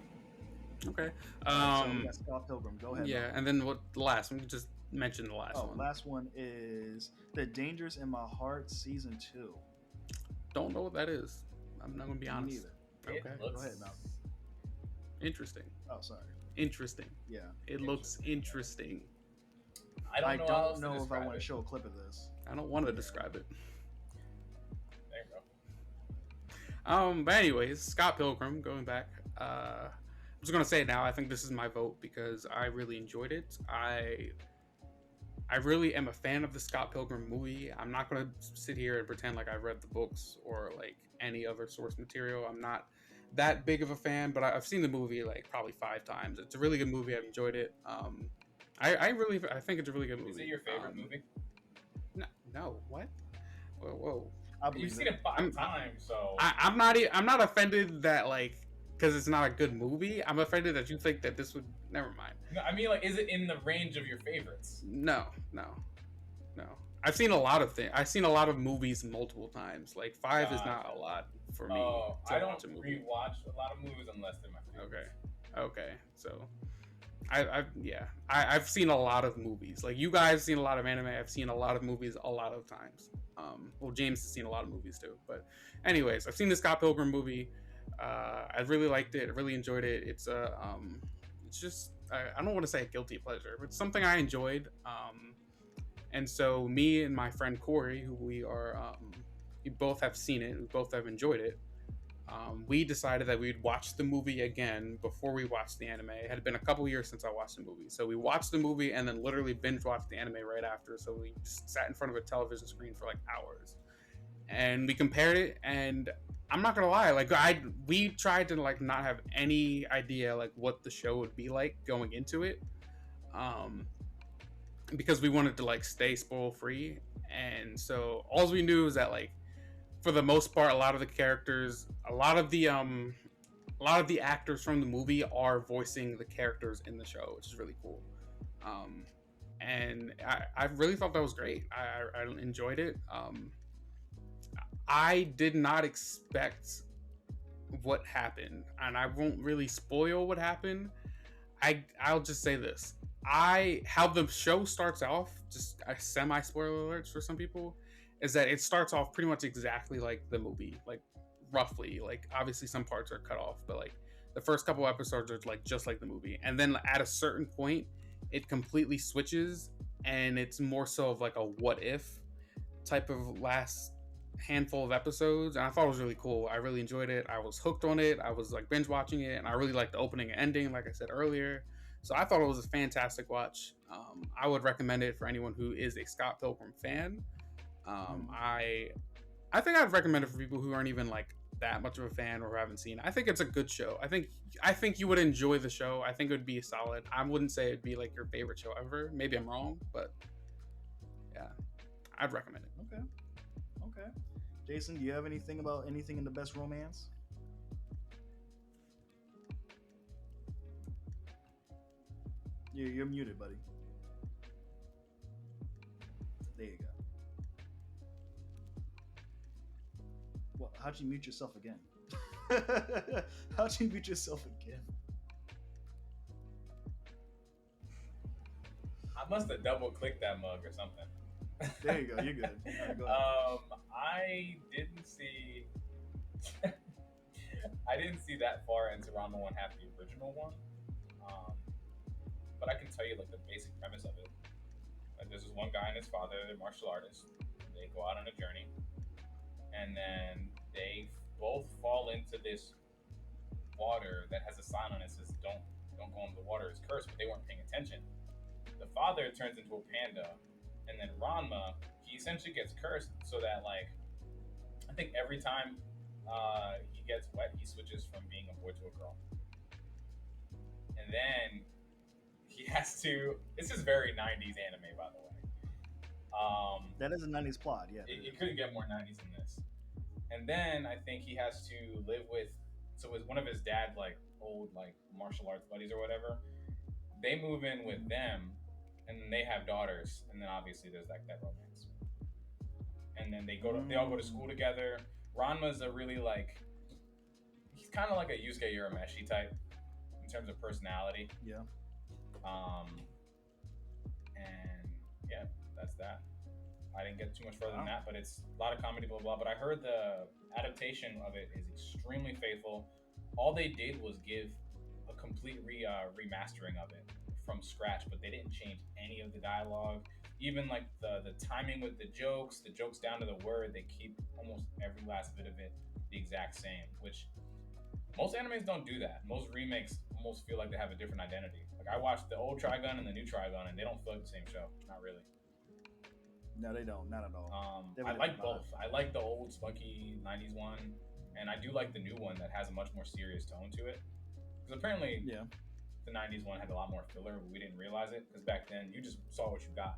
Okay. So we got Scott Pilgrim. Go ahead. Yeah, and then what? The last one. Just mention the last Oh, one. last one is The Dangers in My Heart season 2. Don't know what that is. I'm not gonna be Me honest. neither. Okay. It looks... Go ahead, Malcolm. Interesting. Oh, sorry. Interesting. Yeah. It looks interesting. I don't know, how else to know if I describe want it. to show a clip of this. I don't want to describe it. There you go. But anyways, Scott Pilgrim. Going back. I'm just gonna say it now. I think this is my vote because I really enjoyed it. I really am a fan of the Scott Pilgrim movie. I'm not gonna sit here and pretend like I read the books or like any other source material. I'm not that big of a fan, but I've seen the movie like probably 5 times. It's a really good movie. I've enjoyed it. I think it's a really good movie. Is it your favorite movie? No, what? Whoa. I believe You've seen it 5 times, so I'm not offended that like because it's not a good movie. I'm offended that you think that this would. Never mind. No, I mean, like, is it in the range of your favorites? No. I've seen a lot of things. I've seen a lot of movies multiple times. Like 5 is not a lot for me. Oh, to I don't watch a movie. rewatch a lot of movies unless they're my favorites. Okay. So, I've seen a lot of movies. Like you guys have seen a lot of anime. I've seen a lot of movies a lot of times. Well, James has seen a lot of movies too. But, anyways, I've seen the Scott Pilgrim movie. I really liked it. I really enjoyed it. It's just I don't want to say a guilty pleasure, but it's something I enjoyed. And so me and my friend Corey, who we both have seen it, we both have enjoyed it. We decided that we'd watch the movie again before we watched the anime. It had been a couple years since I watched the movie, so we watched the movie and then literally binge watched the anime right after. So we just sat in front of a television screen for like hours, and we compared it. And I'm not gonna lie, like we tried to like not have any idea like what the show would be like going into it, because we wanted to like stay spoil free. And so all we knew is that like for the most part, a lot of the characters, a lot of the actors from the movie are voicing the characters in the show, which is really cool. And I really thought that was great. I enjoyed it. I did not expect what happened, and I won't really spoil what happened. I'll just say this: how the show starts off, just a semi spoiler alerts for some people, is that it starts off pretty much exactly like the movie, like roughly. Like obviously some parts are cut off, but like the first couple episodes are like just like the movie, and then at a certain point, it completely switches, and it's more so of like a what if type of last handful of episodes. And I thought it was really cool. I really enjoyed it. I was hooked on it. I was like binge watching it, and I really liked the opening and ending, like I said earlier. So I thought it was a fantastic watch. I would recommend it for anyone who is a Scott Pilgrim fan. I think I'd recommend it for people who aren't even like that much of a fan or haven't seen it. I think it's a good show. I think you would enjoy the show. I think it would be solid. I wouldn't say it'd be like your favorite show ever. Maybe I'm wrong, but yeah, I'd recommend it. Okay. Jason, do you have anything in the best romance? You're muted, buddy. There you go. Well, how'd you mute yourself again? How'd you mute yourself again? I must have double clicked that mug or something. There you go. You're good. All right, go ahead. I didn't see. I didn't see that far into Ranma One Half, the original one. But I can tell you like the basic premise of it. there's this one guy and his father, they're martial artists. They go out on a journey, and then they both fall into this water that has a sign on it that says don't go into the water, it's cursed, but they weren't paying attention. The father turns into a panda, and then Ranma, he essentially gets cursed so that, like, I think every time he gets wet, he switches from being a boy to a girl. And then he has to. This is very 90s anime, by the way. That is a 90s plot, yeah. It couldn't get more 90s than this. And then I think he has to live with. So it was one of his dad's, like, old, like, martial arts buddies or whatever. They move in with them, and then they have daughters, and then obviously there's, like, that romance. And then they all go to school together. Ranma's a really, like, he's kind of like a Yusuke Urameshi type in terms of personality. Yeah. And yeah, that's that. I didn't get too much further than that, but it's a lot of comedy, blah, blah, blah. But I heard the adaptation of it is extremely faithful. All they did was give a complete remastering of it from scratch, but they didn't change any of the dialogue. Even, like, the timing with the jokes down to the word, they keep almost every last bit of it the exact same, which most animes don't do that. Most remakes almost feel like they have a different identity. Like, I watched the old Trigun and the new Trigun, and they don't feel like the same show. Not really. No, they don't. Not at all. I like both. I like the old spunky 90s one, and I do like the new one that has a much more serious tone to it. Because apparently, the 90s one had a lot more filler, but we didn't realize it. Because back then, you just saw what you got.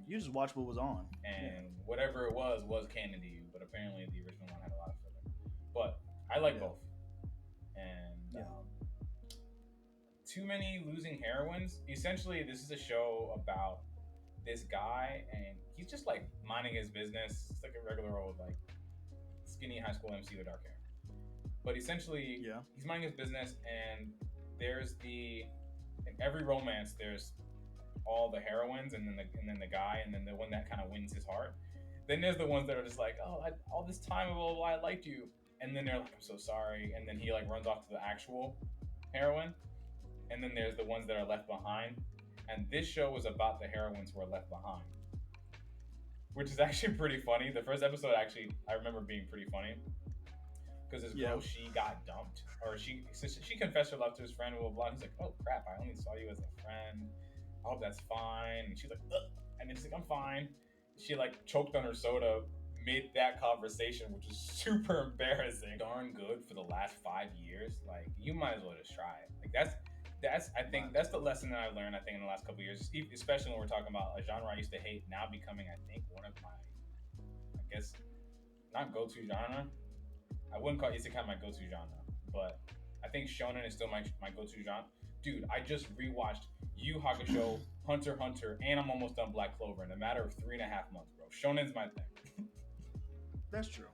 You just watched what was on. And whatever it was canon to you. But apparently, the original one had a lot of filler. But I like both. And too many losing heroines. Essentially, this is a show about this guy, and he's just, like, minding his business. It's like a regular old, like, skinny high school MC with dark hair. But essentially, he's minding his business, and there's in every romance, there's all the heroines, and then the guy, and then the one that kind of wins his heart. Then there's the ones that are just like, oh, all this time, blah, blah, blah, I liked you. And then they're like, I'm so sorry. And then he, like, runs off to the actual heroine. And then there's the ones that are left behind. And this show was about the heroines who are left behind, which is actually pretty funny. The first episode, actually, I remember being pretty funny because this girl, she got dumped, or she confessed her love to his friend, blah, blah, blah. He's like, oh crap, I only saw you as a friend. I hope that's fine. And she's like, ugh. And then she's like, I'm fine. She, like, choked on her soda mid that conversation, which is super embarrassing. Darn good for the last 5 years. Like, you might as well just try it. Like, that's I think that's the lesson that I've learned, I think, in the last couple of years, especially when we're talking about a genre I used to hate now becoming, I think, one of my, I guess, not go-to genre. I wouldn't call isekai my go-to genre, but I think shonen is still my go-to genre. Dude, I just rewatched Yu Yu Hakusho, Hunter x Hunter, and I'm almost done Black Clover in a matter of 3.5 months, bro. Shonen's my thing. That's true.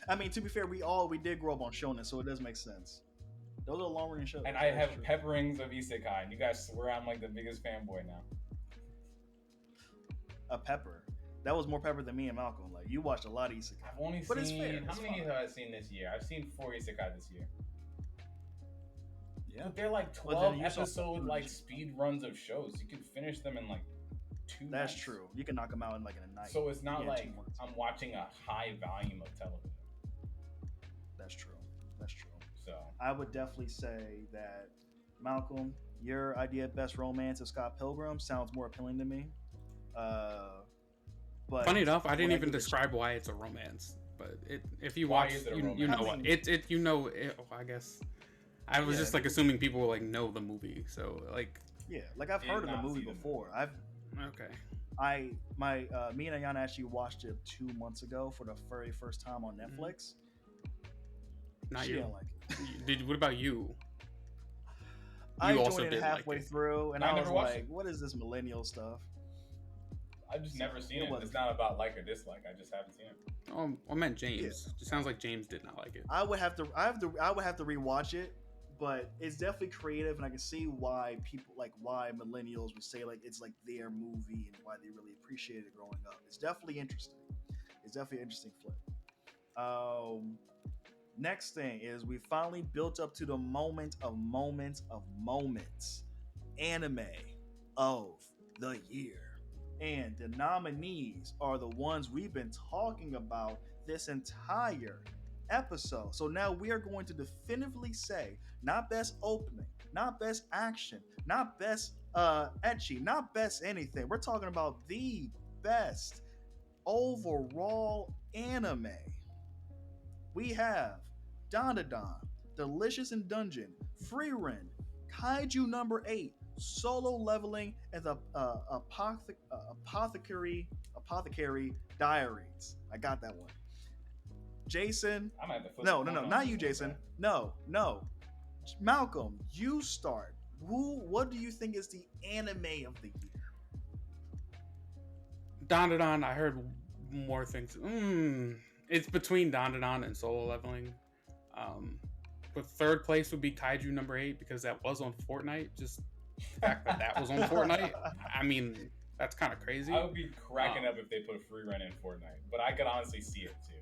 I mean, to be fair, we did grow up on shonen, so it does make sense. Those are long running shows. And I have pepperings of isekai, and you guys swear I'm, like, the biggest fanboy now. A pepper. That was more pepper than me and Malcolm. Like, you watched a lot of isekai. I've only seen... How many have I seen this year? I've seen 4 isekai this year. Yeah. But they're, like, 12 episode, like, speed runs of shows. You can finish them in, like, 2 months. That's true. You can knock them out in, like, in a night. So it's not like I'm watching a high volume of television. That's true. That's true. So I would definitely say that, Malcolm, your idea of best romance of Scott Pilgrim sounds more appealing to me. But funny enough, I didn't even describe why it's a romance. But if you watch, you know what it. You know it. I guess I was just, like, assuming people like know the movie. So, like, like, I've heard of the movie before. Me and Ayana actually watched it 2 months ago for the very first time on Netflix. Not she you. didn't like it. What about you? I joined it halfway through, and I was like, "What is this millennial stuff?" I've just never seen it. It's not about like or dislike. I just haven't seen it. Oh, I meant James. It sounds like James did not like it. I would have to rewatch it, but it's definitely creative, and I can see why why millennials would say, like, it's like their movie and why they really appreciate it growing up. It's definitely interesting. It's definitely an interesting flip. Next thing is we finally built up to the moment of moments of moments. Anime of the year. And the nominees are the ones we've been talking about this entire episode. So now we are going to definitively say not best opening, not best action, not best etchy, not best anything. We're talking about the best overall anime. We have dandadan, Delicious in Dungeon, Frieren, Kaiju number 8, Solo Leveling, and the Apothecary Diaries. I got that one. Jason. I'm at the flip No, a no, no, coin on not this you, one, Jason. bro. No, no. Malcolm, you start. What do you think is the anime of the year? Dandadan, I heard more things. It's between Dandadan and Solo Leveling. But third place would be Kaiju number 8 because that was on Fortnite. Just the fact that was on Fortnite. I mean, that's kind of crazy. I would be cracking up if they put a free run in Fortnite, but I could honestly see it too.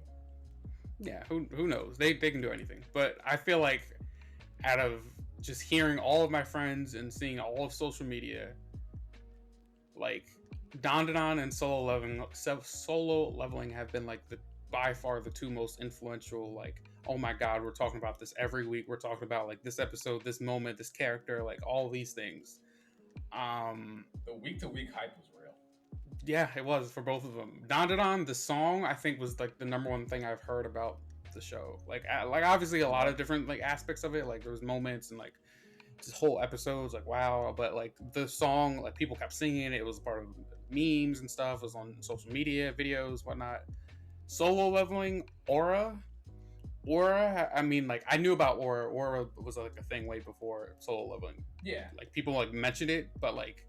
Yeah, who knows? They can do anything. But I feel like out of just hearing all of my friends and seeing all of social media, like Dandadan and Solo Leveling have been like by far the two most influential. Like, oh my god, we're talking about this every week. We're talking about like this episode, this moment, this character, like all these things. The week to week hype was real. Yeah, it was for both of them. Dandadan, the song, I think was like the number one thing I've heard about the show. Like obviously a lot of different like aspects of it. Like there was moments and like just whole episodes, like wow. But like the song, like people kept singing it. It was part of memes and stuff. It was on social media, videos, whatnot. Solo Leveling, Aura. I mean, like I knew about Aura. Aura was like a thing way before Solo Leveling. Yeah. Like people like mentioned it, but like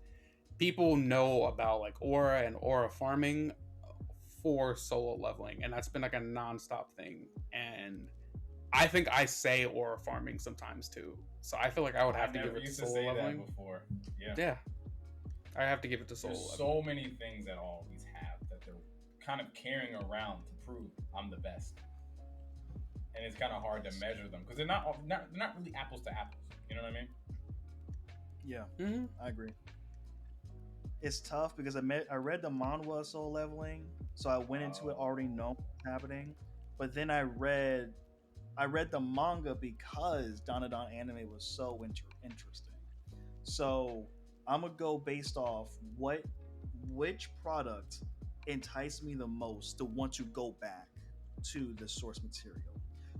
people know about like Aura and Aura farming for Solo Leveling, and that's been like a nonstop thing. And I think I say Aura farming sometimes too, so I feel like I would have to give it to Solo Leveling. That before. Yeah. Yeah, I have to give it to Solo There's Leveling. so many things that all these have that they're kind of carrying around to prove I'm the best, and it's kind of hard to measure them because they're not really apples to apples. You know what I mean? Yeah, Mm-hmm. I agree. It's tough because I read the manhwa Soul Leveling, so I went into it already knowing what's happening. But then I read the manga because Dandadan anime was so interesting. So I'm gonna go based off which product enticed me the most to want to go back to the source material.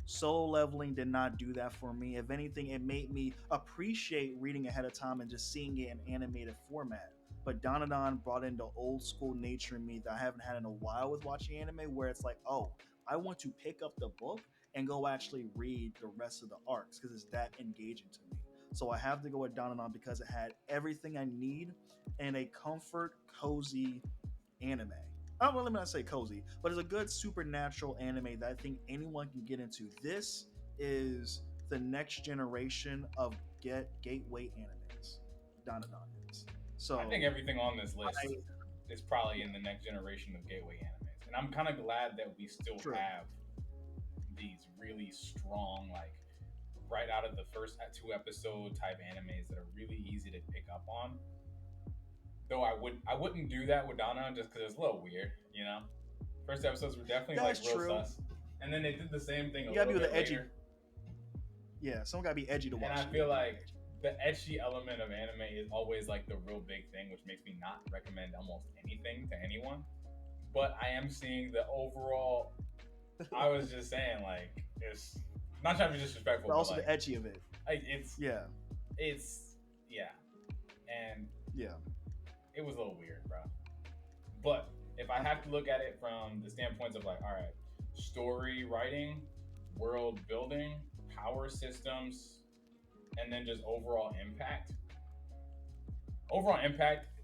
Soul Leveling did not do that for me. If anything, it made me appreciate reading ahead of time and just seeing it in animated format. But Dandadan brought in the old school nature in me that I haven't had in a while with watching anime, where it's like, oh, I want to pick up the book and go actually read the rest of the arcs because it's that engaging to me. So I have to go with Dandadan because it had everything I need in a comfort, cozy anime. I don't really want to say cozy, but it's a good supernatural anime that I think anyone can get into. This is the next generation of gateway animes. Dandadan is. So I think everything on this list is probably in the next generation of gateway animes, and I'm kind of glad that we still have these really strong, like right out of the first 2 episode type animes that are really easy to pick up on. Though I wouldn't do that with Donna just because it's a little weird, you know. First episodes were definitely That's like real true. sus, and then they did the same thing. You gotta be with the edgy. later. Yeah, someone gotta be edgy to watch. And I feel like the edgy element of anime is always like the real big thing, which makes me not recommend almost anything to anyone. But I am seeing the overall. I was just saying, like, it's not trying to be disrespectful, but also like, the edgy of it. Like, it's and yeah. It was a little weird, bro. But if I have to look at it from the standpoints of like, all right, story writing, world building, power systems, and then just overall impact.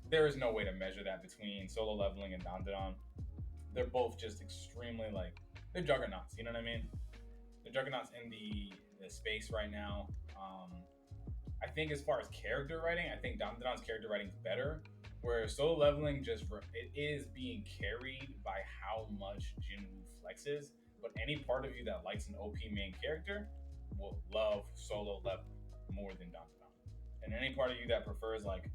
There is no way to measure that between Solo Leveling and Dandadan. They're both just extremely like, they're juggernauts, you know what I mean? They're juggernauts in the space right now. I think as far as character writing, I think Dandadan's character writing is better. Where Solo Leveling it is being carried by how much Jinwoo flexes, but any part of you that likes an OP main character will love Solo Leveling more than Dandadan. And any part of you that prefers like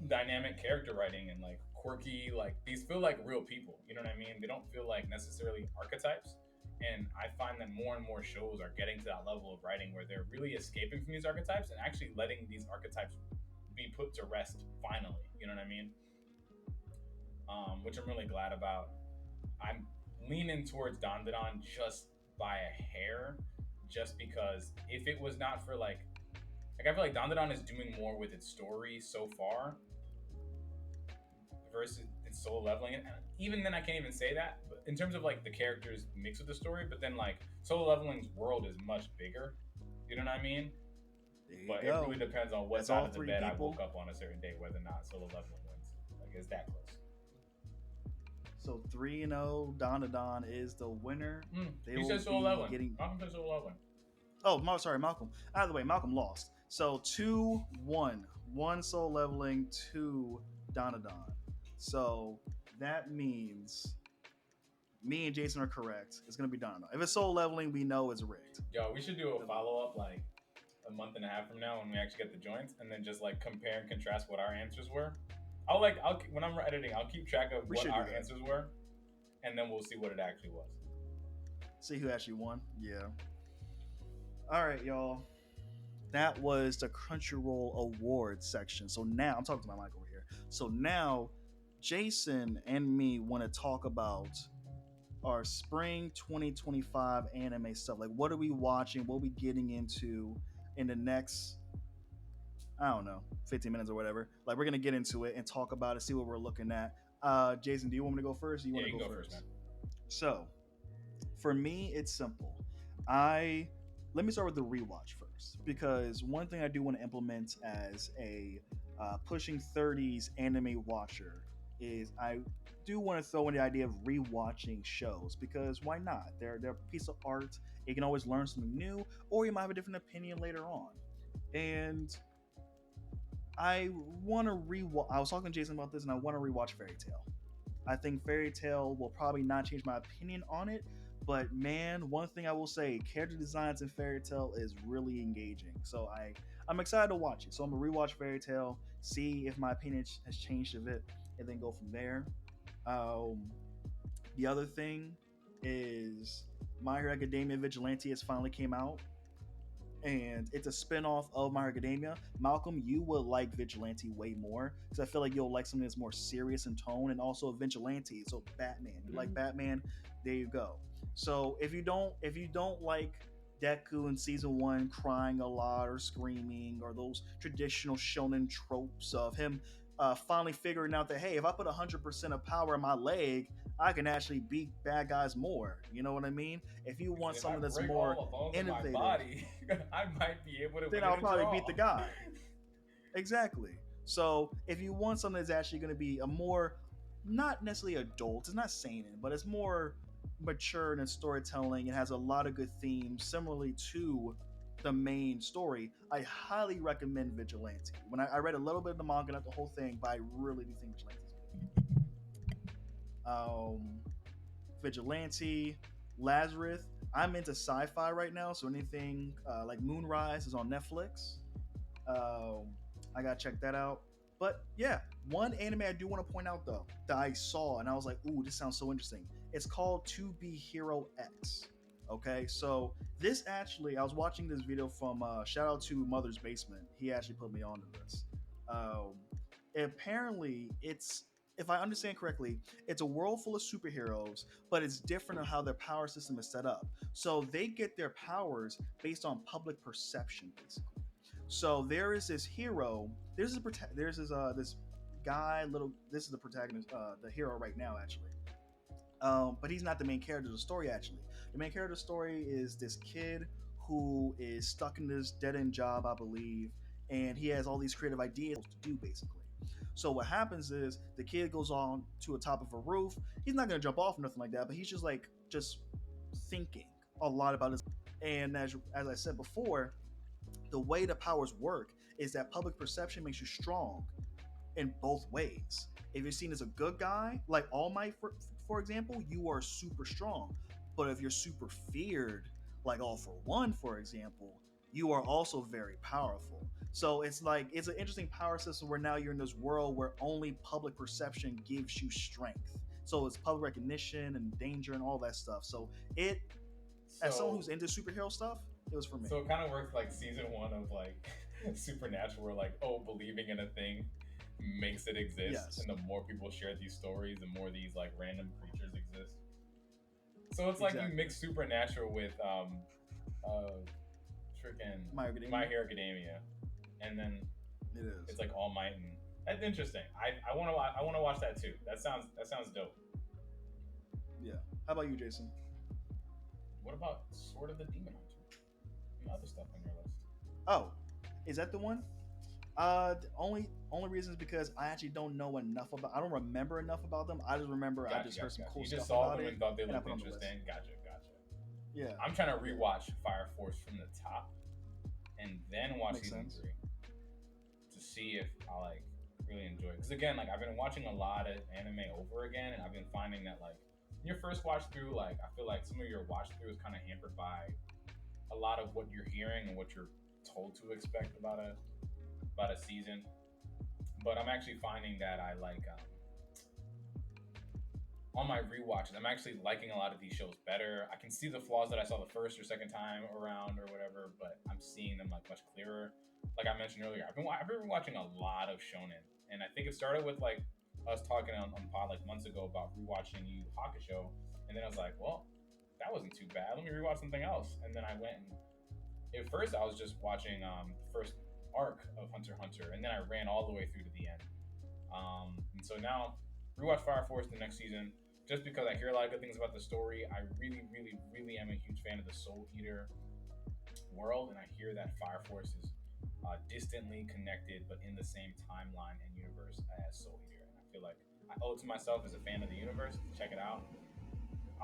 dynamic character writing and like quirky, like these feel like real people. You know what I mean? They don't feel like necessarily archetypes. And I find that more and more shows are getting to that level of writing where they're really escaping from these archetypes and actually letting these archetypes be put to rest finally. You know what I mean? Which I'm really glad about. I'm leaning towards dandadan just by a hair, just because if it was not for like I feel like dandadan is doing more with its story so far versus its solo leveling. And even then, I can't even say that. But in terms of like the characters mixed with the story, but then like solo leveling's world is much bigger. You know what I mean? There you But it go. really depends on what That's side all of the three bed I people. woke up on a certain day, whether or not solo leveling wins. Like it's that close. So 3-0, Dandadan is the winner. They He will said solo be leveling. getting. Malcolm said solo leveling. Oh, sorry, Malcolm. Out of the way, Malcolm lost. So 2-1, one soul leveling, two Dandadan. So that means me and Jason are correct. It's gonna be Dandadan. If it's soul leveling, we know it's rigged. Yo, we should do a follow up like a month and a half from now when we actually get the joints, and then just like compare and contrast what our answers were. I'll when I'm editing, I'll keep track of We what should do our that. answers were, and then we'll see what it actually was. See who actually won. Yeah. All right, y'all. That was the Crunchyroll Awards section. So now I'm talking to my mic over here. So now Jason and me want to talk about our spring 2025 anime stuff. Like, what are we watching? What are we getting into in the next, I don't know, 15 minutes or whatever? Like, we're gonna get into it and talk about it, see what we're looking at. Jason, do you want me to go first? Or you Yeah, want you to can go go first? first, man. So, for me, it's simple. I Let me start with the rewatch first because one thing I do want to implement as a pushing 30s anime watcher is I do want to throw in the idea of rewatching shows because why not? They're a piece of art. You can always learn something new, or you might have a different opinion later on. And I want to rewatch. I was talking to Jason about this, and I want to rewatch Fairy Tale. I think Fairy Tale will probably not change my opinion on it, but man, one thing I will say, character designs in Fairy Tale is really engaging. So I'm excited to watch it. So I'm gonna rewatch Fairy Tale, see if my opinion has changed a bit, and then go from there. Um, the other thing is My Hero Academia Vigilante has finally came out, and it's a spin-off of My Hero Academia. Malcolm, you will like Vigilante way more because I feel like you'll like something that's more serious in tone, and also Vigilante. So Batman, you like Batman? There you go. So if you don't like Deku in season one crying a lot or screaming or those traditional shonen tropes of him finally figuring out that hey, if I put 100% of power in my leg, I can actually beat bad guys more. You know what I mean? If you want If I something that's break more all the bones in my innovative, body, I might be able to then win I'll in a probably draw. beat the guy. Exactly. So if you want something that's actually going to be a more, not necessarily adult, it's not seinen, but it's more mature in its storytelling. It has a lot of good themes, similarly to the main story. I highly recommend Vigilante. When I read a little bit of the manga, not the whole thing, but I really do think Vigilante is good. Vigilante, Lazarus. I'm into sci-fi right now, so anything like Moonrise is on Netflix. Um, I gotta check that out. But yeah, one anime I do want to point out though that I saw and I was like, "Ooh, this sounds so interesting." It's called To Be Hero X. Okay, so this actually, I was watching this video from shout out to Mother's Basement. He actually put me onto this. Um, apparently, it's if I understand correctly, it's a world full of superheroes, but it's different on how their power system is set up. So they get their powers based on public perception, basically. So there is this hero. There's this guy. Little. This is the protagonist, the hero right now, actually. But he's not the main character of the story. Actually, the main character of the story is this kid who is stuck in this dead end job, I believe, and he has all these creative ideas to do, basically. So what happens is the kid goes on to a top of a roof. He's not gonna jump off or nothing like that, but he's just thinking a lot about his. And as I said before, the way the powers work is that public perception makes you strong in both ways. If you're seen as a good guy, like All Might, for example, you are super strong. But if you're super feared, like All for One, for example, you are also very powerful. So it's like it's an interesting power system where now you're in this world where only public perception gives you strength. So it's public recognition and danger and all that stuff. So it, as someone So who's into superhero stuff, it was for me. so it kind of works like season one of like Supernatural, where like, oh, believing in a thing makes it exist, Yes, and the more people share these stories, the more these like random creatures exist. So it's like you exactly. mix Supernatural with freaking My My Academia, Hero Academia, and then it is. it's like All Might, and that's interesting. I want to watch that too. That sounds dope. Yeah. How about you, Jason? What about Sword of the Demon Hunter and other stuff on your list? Oh, is that the one? The only reason is because I actually don't know enough about. I don't remember enough about them. I just remember I Gotcha, just heard gotcha, some gotcha. cool You just stuff saw about them it, and thought they and I looked put it on the list. interesting. Gotcha, gotcha. Yeah, I'm trying to rewatch Fire Force from the top and then watch makes season sense. 3 to see if I like really enjoy it. Because again, like I've been watching a lot of anime over again, and I've been finding that like your first watch through, like I feel like some of your watch through is kind of hampered by a lot of what you're hearing and what you're told to expect about a season. But I'm actually finding that I like on my rewatches, I'm actually liking a lot of these shows better. I can see the flaws that I saw the first or second time around or whatever, but I'm seeing them like much clearer. Like I mentioned earlier, I've been watching a lot of shonen, and I think it started with like us talking on pod like months ago about rewatching Yu Yu Hakusho, and then I was like, well, that wasn't too bad. Let me rewatch something else, and then I went and at first I was just watching the first arc of Hunter x Hunter, and then I ran all the way through to the end. And so now rewatch Fire Force the next season just because I hear a lot of good things about the story. I really, really, really am a huge fan of the Soul Eater world, and I hear that Fire Force is distantly connected, but in the same timeline and universe as Soul Eater. And I feel like I owe it to myself as a fan of the universe to check it out.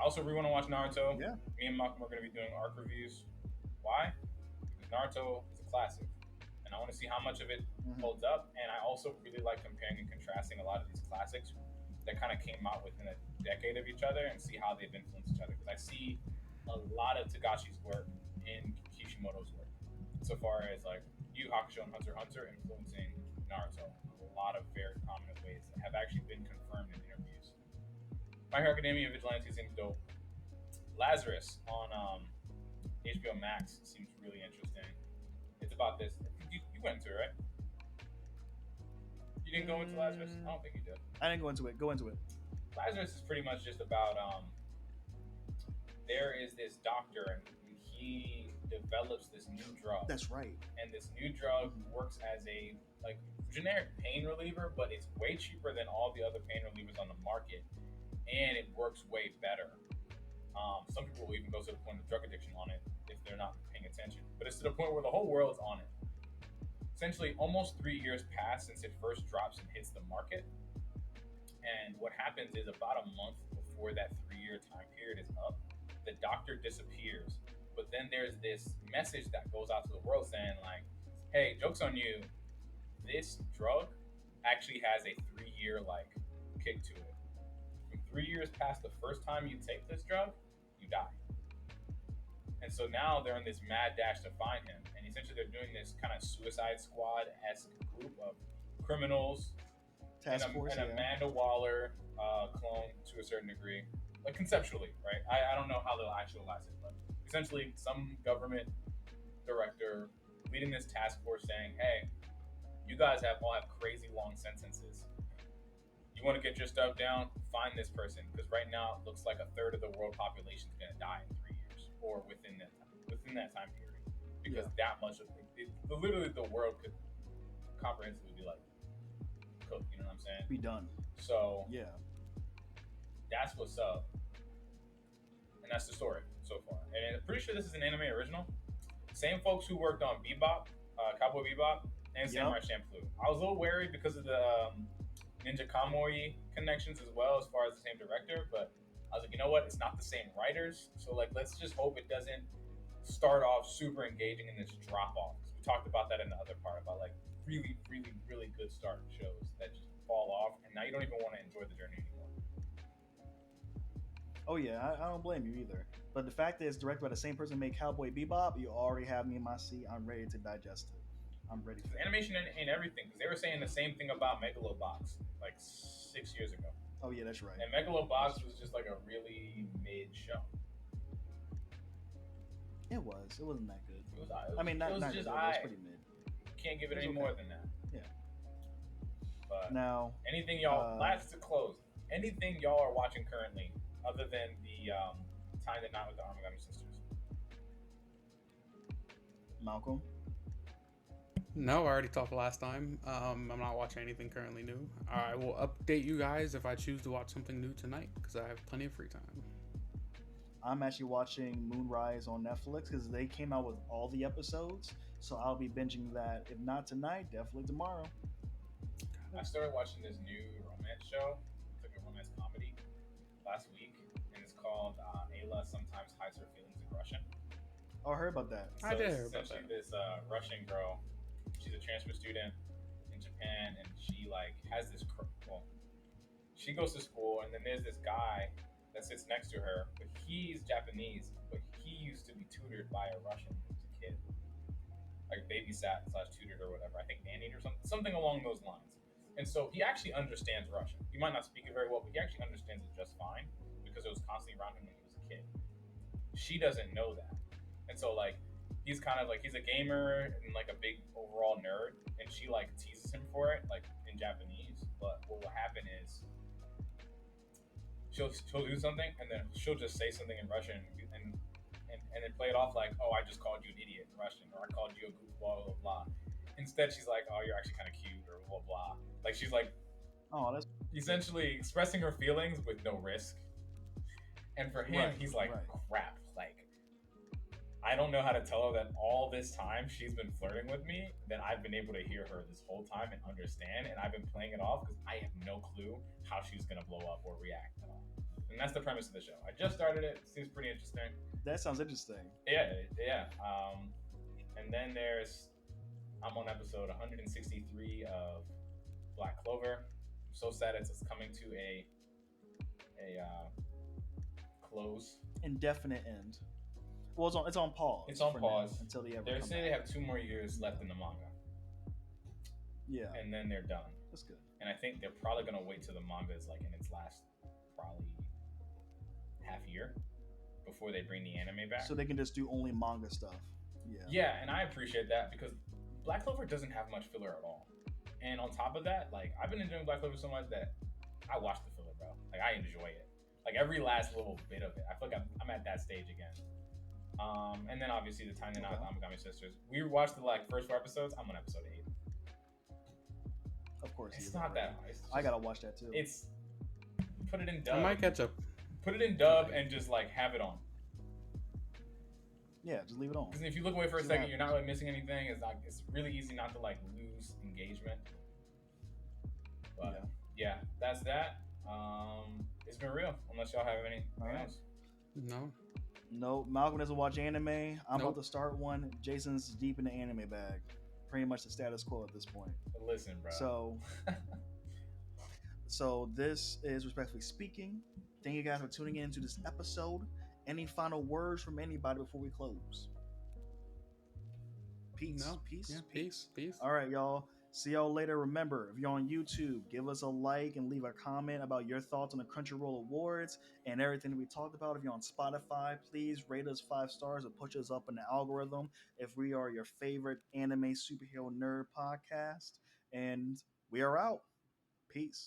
I also really want to watch Naruto. Yeah. Me and Malcolm are going to be doing arc reviews. Why? Because Naruto is a classic, and I want to see how much of it Hmm. holds up. And I also really like comparing and contrasting a lot of these classics that kind of came out within a decade of each other and see how they've influenced each other. Because I see a lot of Tagashi's work in Kishimoto's work, so far as like Yu Yu Hakusho and Hunter x Hunter influencing Naruto in a lot of very prominent ways that have actually been confirmed in interviews. My Hero Academia Vigilante seems dope. Lazarus on HBO Max seems really interesting. It's about this. You went into it, right? You didn't go into Lazarus? I don't think you did. I didn't go into it. Go into it. Lazarus is pretty much just about there is this doctor and he develops this new drug, That's right. and this new drug works as a like generic pain reliever, but it's way cheaper than all the other pain relievers on the market, and it works way better. Some people will even go to the point of drug addiction on it if they're not paying attention, but it's to the point where the whole world's on it. Essentially, almost 3 years pass since it first drops and hits the market. And what happens is about a month before that 3 year time period is up, the doctor disappears. But then there's this message that goes out to the world saying, like, hey, joke's on you. This drug actually has a 3 year like kick to it. When 3 years past the first time you take this drug, you die. And so now they're in this mad dash to find him. And essentially they're doing this kind of Suicide Squad-esque group of criminals Task Force. and Yeah. Amanda Waller clone to a certain degree, like conceptually, right? I don't know how they'll actualize it, but essentially some government director leading this task force saying, "Hey, you guys all have crazy long sentences. You want to get your stuff down? Find this person, because right now it looks like a third of the world population is going to die in 3 years or within that time period, because that much of it, literally the world could comprehensively be like cooked. You know what I'm saying? Be done. So Yeah. that's what's up, and that's the story so far. And I'm pretty sure this is an anime original. Same folks who worked on Bebop, Cowboy Bebop, and Samurai Champloo. I was a little wary because of the Ninja Kamui connections as well, as far as the same director. But I was like, you know what? It's not the same writers, so like let's just hope it doesn't start off super engaging and this drop off. We talked about that in the other part about like really, really, really good start shows that just fall off, and now you don't even want to enjoy the journey anymore. Oh yeah, I don't blame you either. But the fact that it's directed by the same person who made Cowboy Bebop, you already have me in my seat. I'm ready to digest it. I'm ready for The it. animation ain't everything because they were saying the same thing about Megalobox like 6 years ago, Oh yeah, that's right. and Megalobox was just like a really mid show. It was. It wasn't that good. It was, I mean, it was not just good. It was I pretty mid. can't give it It was any okay. more than that. Yeah. But Now, anything y'all last to close? Anything y'all are watching currently other than the Time to Not with the Armagami Sisters? Malcolm. No, I already talked last time. I'm not watching anything currently new. I will update you guys if I choose to watch something new tonight because I have plenty of free time. I'm actually watching Moonrise on Netflix because they came out with all the episodes. So I'll be binging that. If not tonight, definitely tomorrow. I started watching this new romance show. It's like a romance comedy last week, and it's called Ayla Sometimes Hides Her Feelings in Russian. Oh, I heard about that. I did it's hear about essentially that. this Russian girl. She's a transfer student in Japan, and she like has this. Well, she goes to school, and then there's this guy that sits next to her, but he's Japanese, but he used to be tutored by a Russian when he was a kid, like babysat slash tutored or whatever. I think nannied or something along those lines. And so he actually understands Russian. He might not speak it very well, but he actually understands it just fine because it was constantly around him when he was a kid. She doesn't know that. And so like he's kind of like he's a gamer and like a big overall nerd, and she like teases him for it, like in Japanese. But what will happen is she'll do something and then she'll just say something in Russian and then play it off like, oh, I just called you an idiot in Russian, or I called you a goofball, blah blah blah. Instead, she's like, oh, you're actually kind of cute, or blah blah. Like she's like Oh, that's essentially expressing her feelings with no risk. And for him, right. he's like, Right. crap, like I don't know how to tell her that all this time she's been flirting with me, that I've been able to hear her this whole time and understand, and I've been playing it off because I have no clue how she's gonna blow up or react at all. And that's the premise of the show. I just started it. Seems pretty interesting. That sounds interesting. Yeah, yeah. And then I'm on episode 163 of Black Clover. I'm so sad it's coming to a close. Indefinite end. Well, it's on pause. It's on for pause now, until they ever They're come saying they back. have 2 more years left in the manga, Yeah, and then they're done. that's good. And I think they're probably gonna wait till the manga is like in its last probably half year before they bring the anime back. So they can just do only manga stuff. Yeah. Yeah, and I appreciate that because Black Clover doesn't have much filler at all. And on top of that, like I've been enjoying Black Clover so much that I watch the filler, bro. Like I enjoy it. Like every last little bit of it. I feel like I'm at that stage again. And then obviously the Time to Not Amagami Sisters. We watched the like first 4 episodes. I'm on episode 8. Of course. It's you're not right. that high. I gotta watch that too. It's put it in I dub. might catch up. Put it in dub and just like have it on. Yeah, just leave it on. Because if you look away for a See second, what you're not really missing anything. It's really easy not to like lose engagement. But yeah, that's that. It's been real. Unless y'all have anything else. No. No, Malcolm doesn't watch anime. I'm about Nope. to start one. Jason's deep in the anime bag. Pretty much the status quo at this point. But listen, bro. So this is Respectfully Speaking. Thank you guys for tuning in to this episode. Any final words from anybody before we close? Peace. No. Peace. Yeah, peace. Peace. All right, y'all. See y'all later. Remember, if you're on YouTube, give us a like and leave a comment about your thoughts on the Crunchyroll Awards and everything that we talked about. If you're on Spotify, please rate us 5 stars and push us up in the algorithm if we are your favorite anime superhero nerd podcast. And we are out. Peace.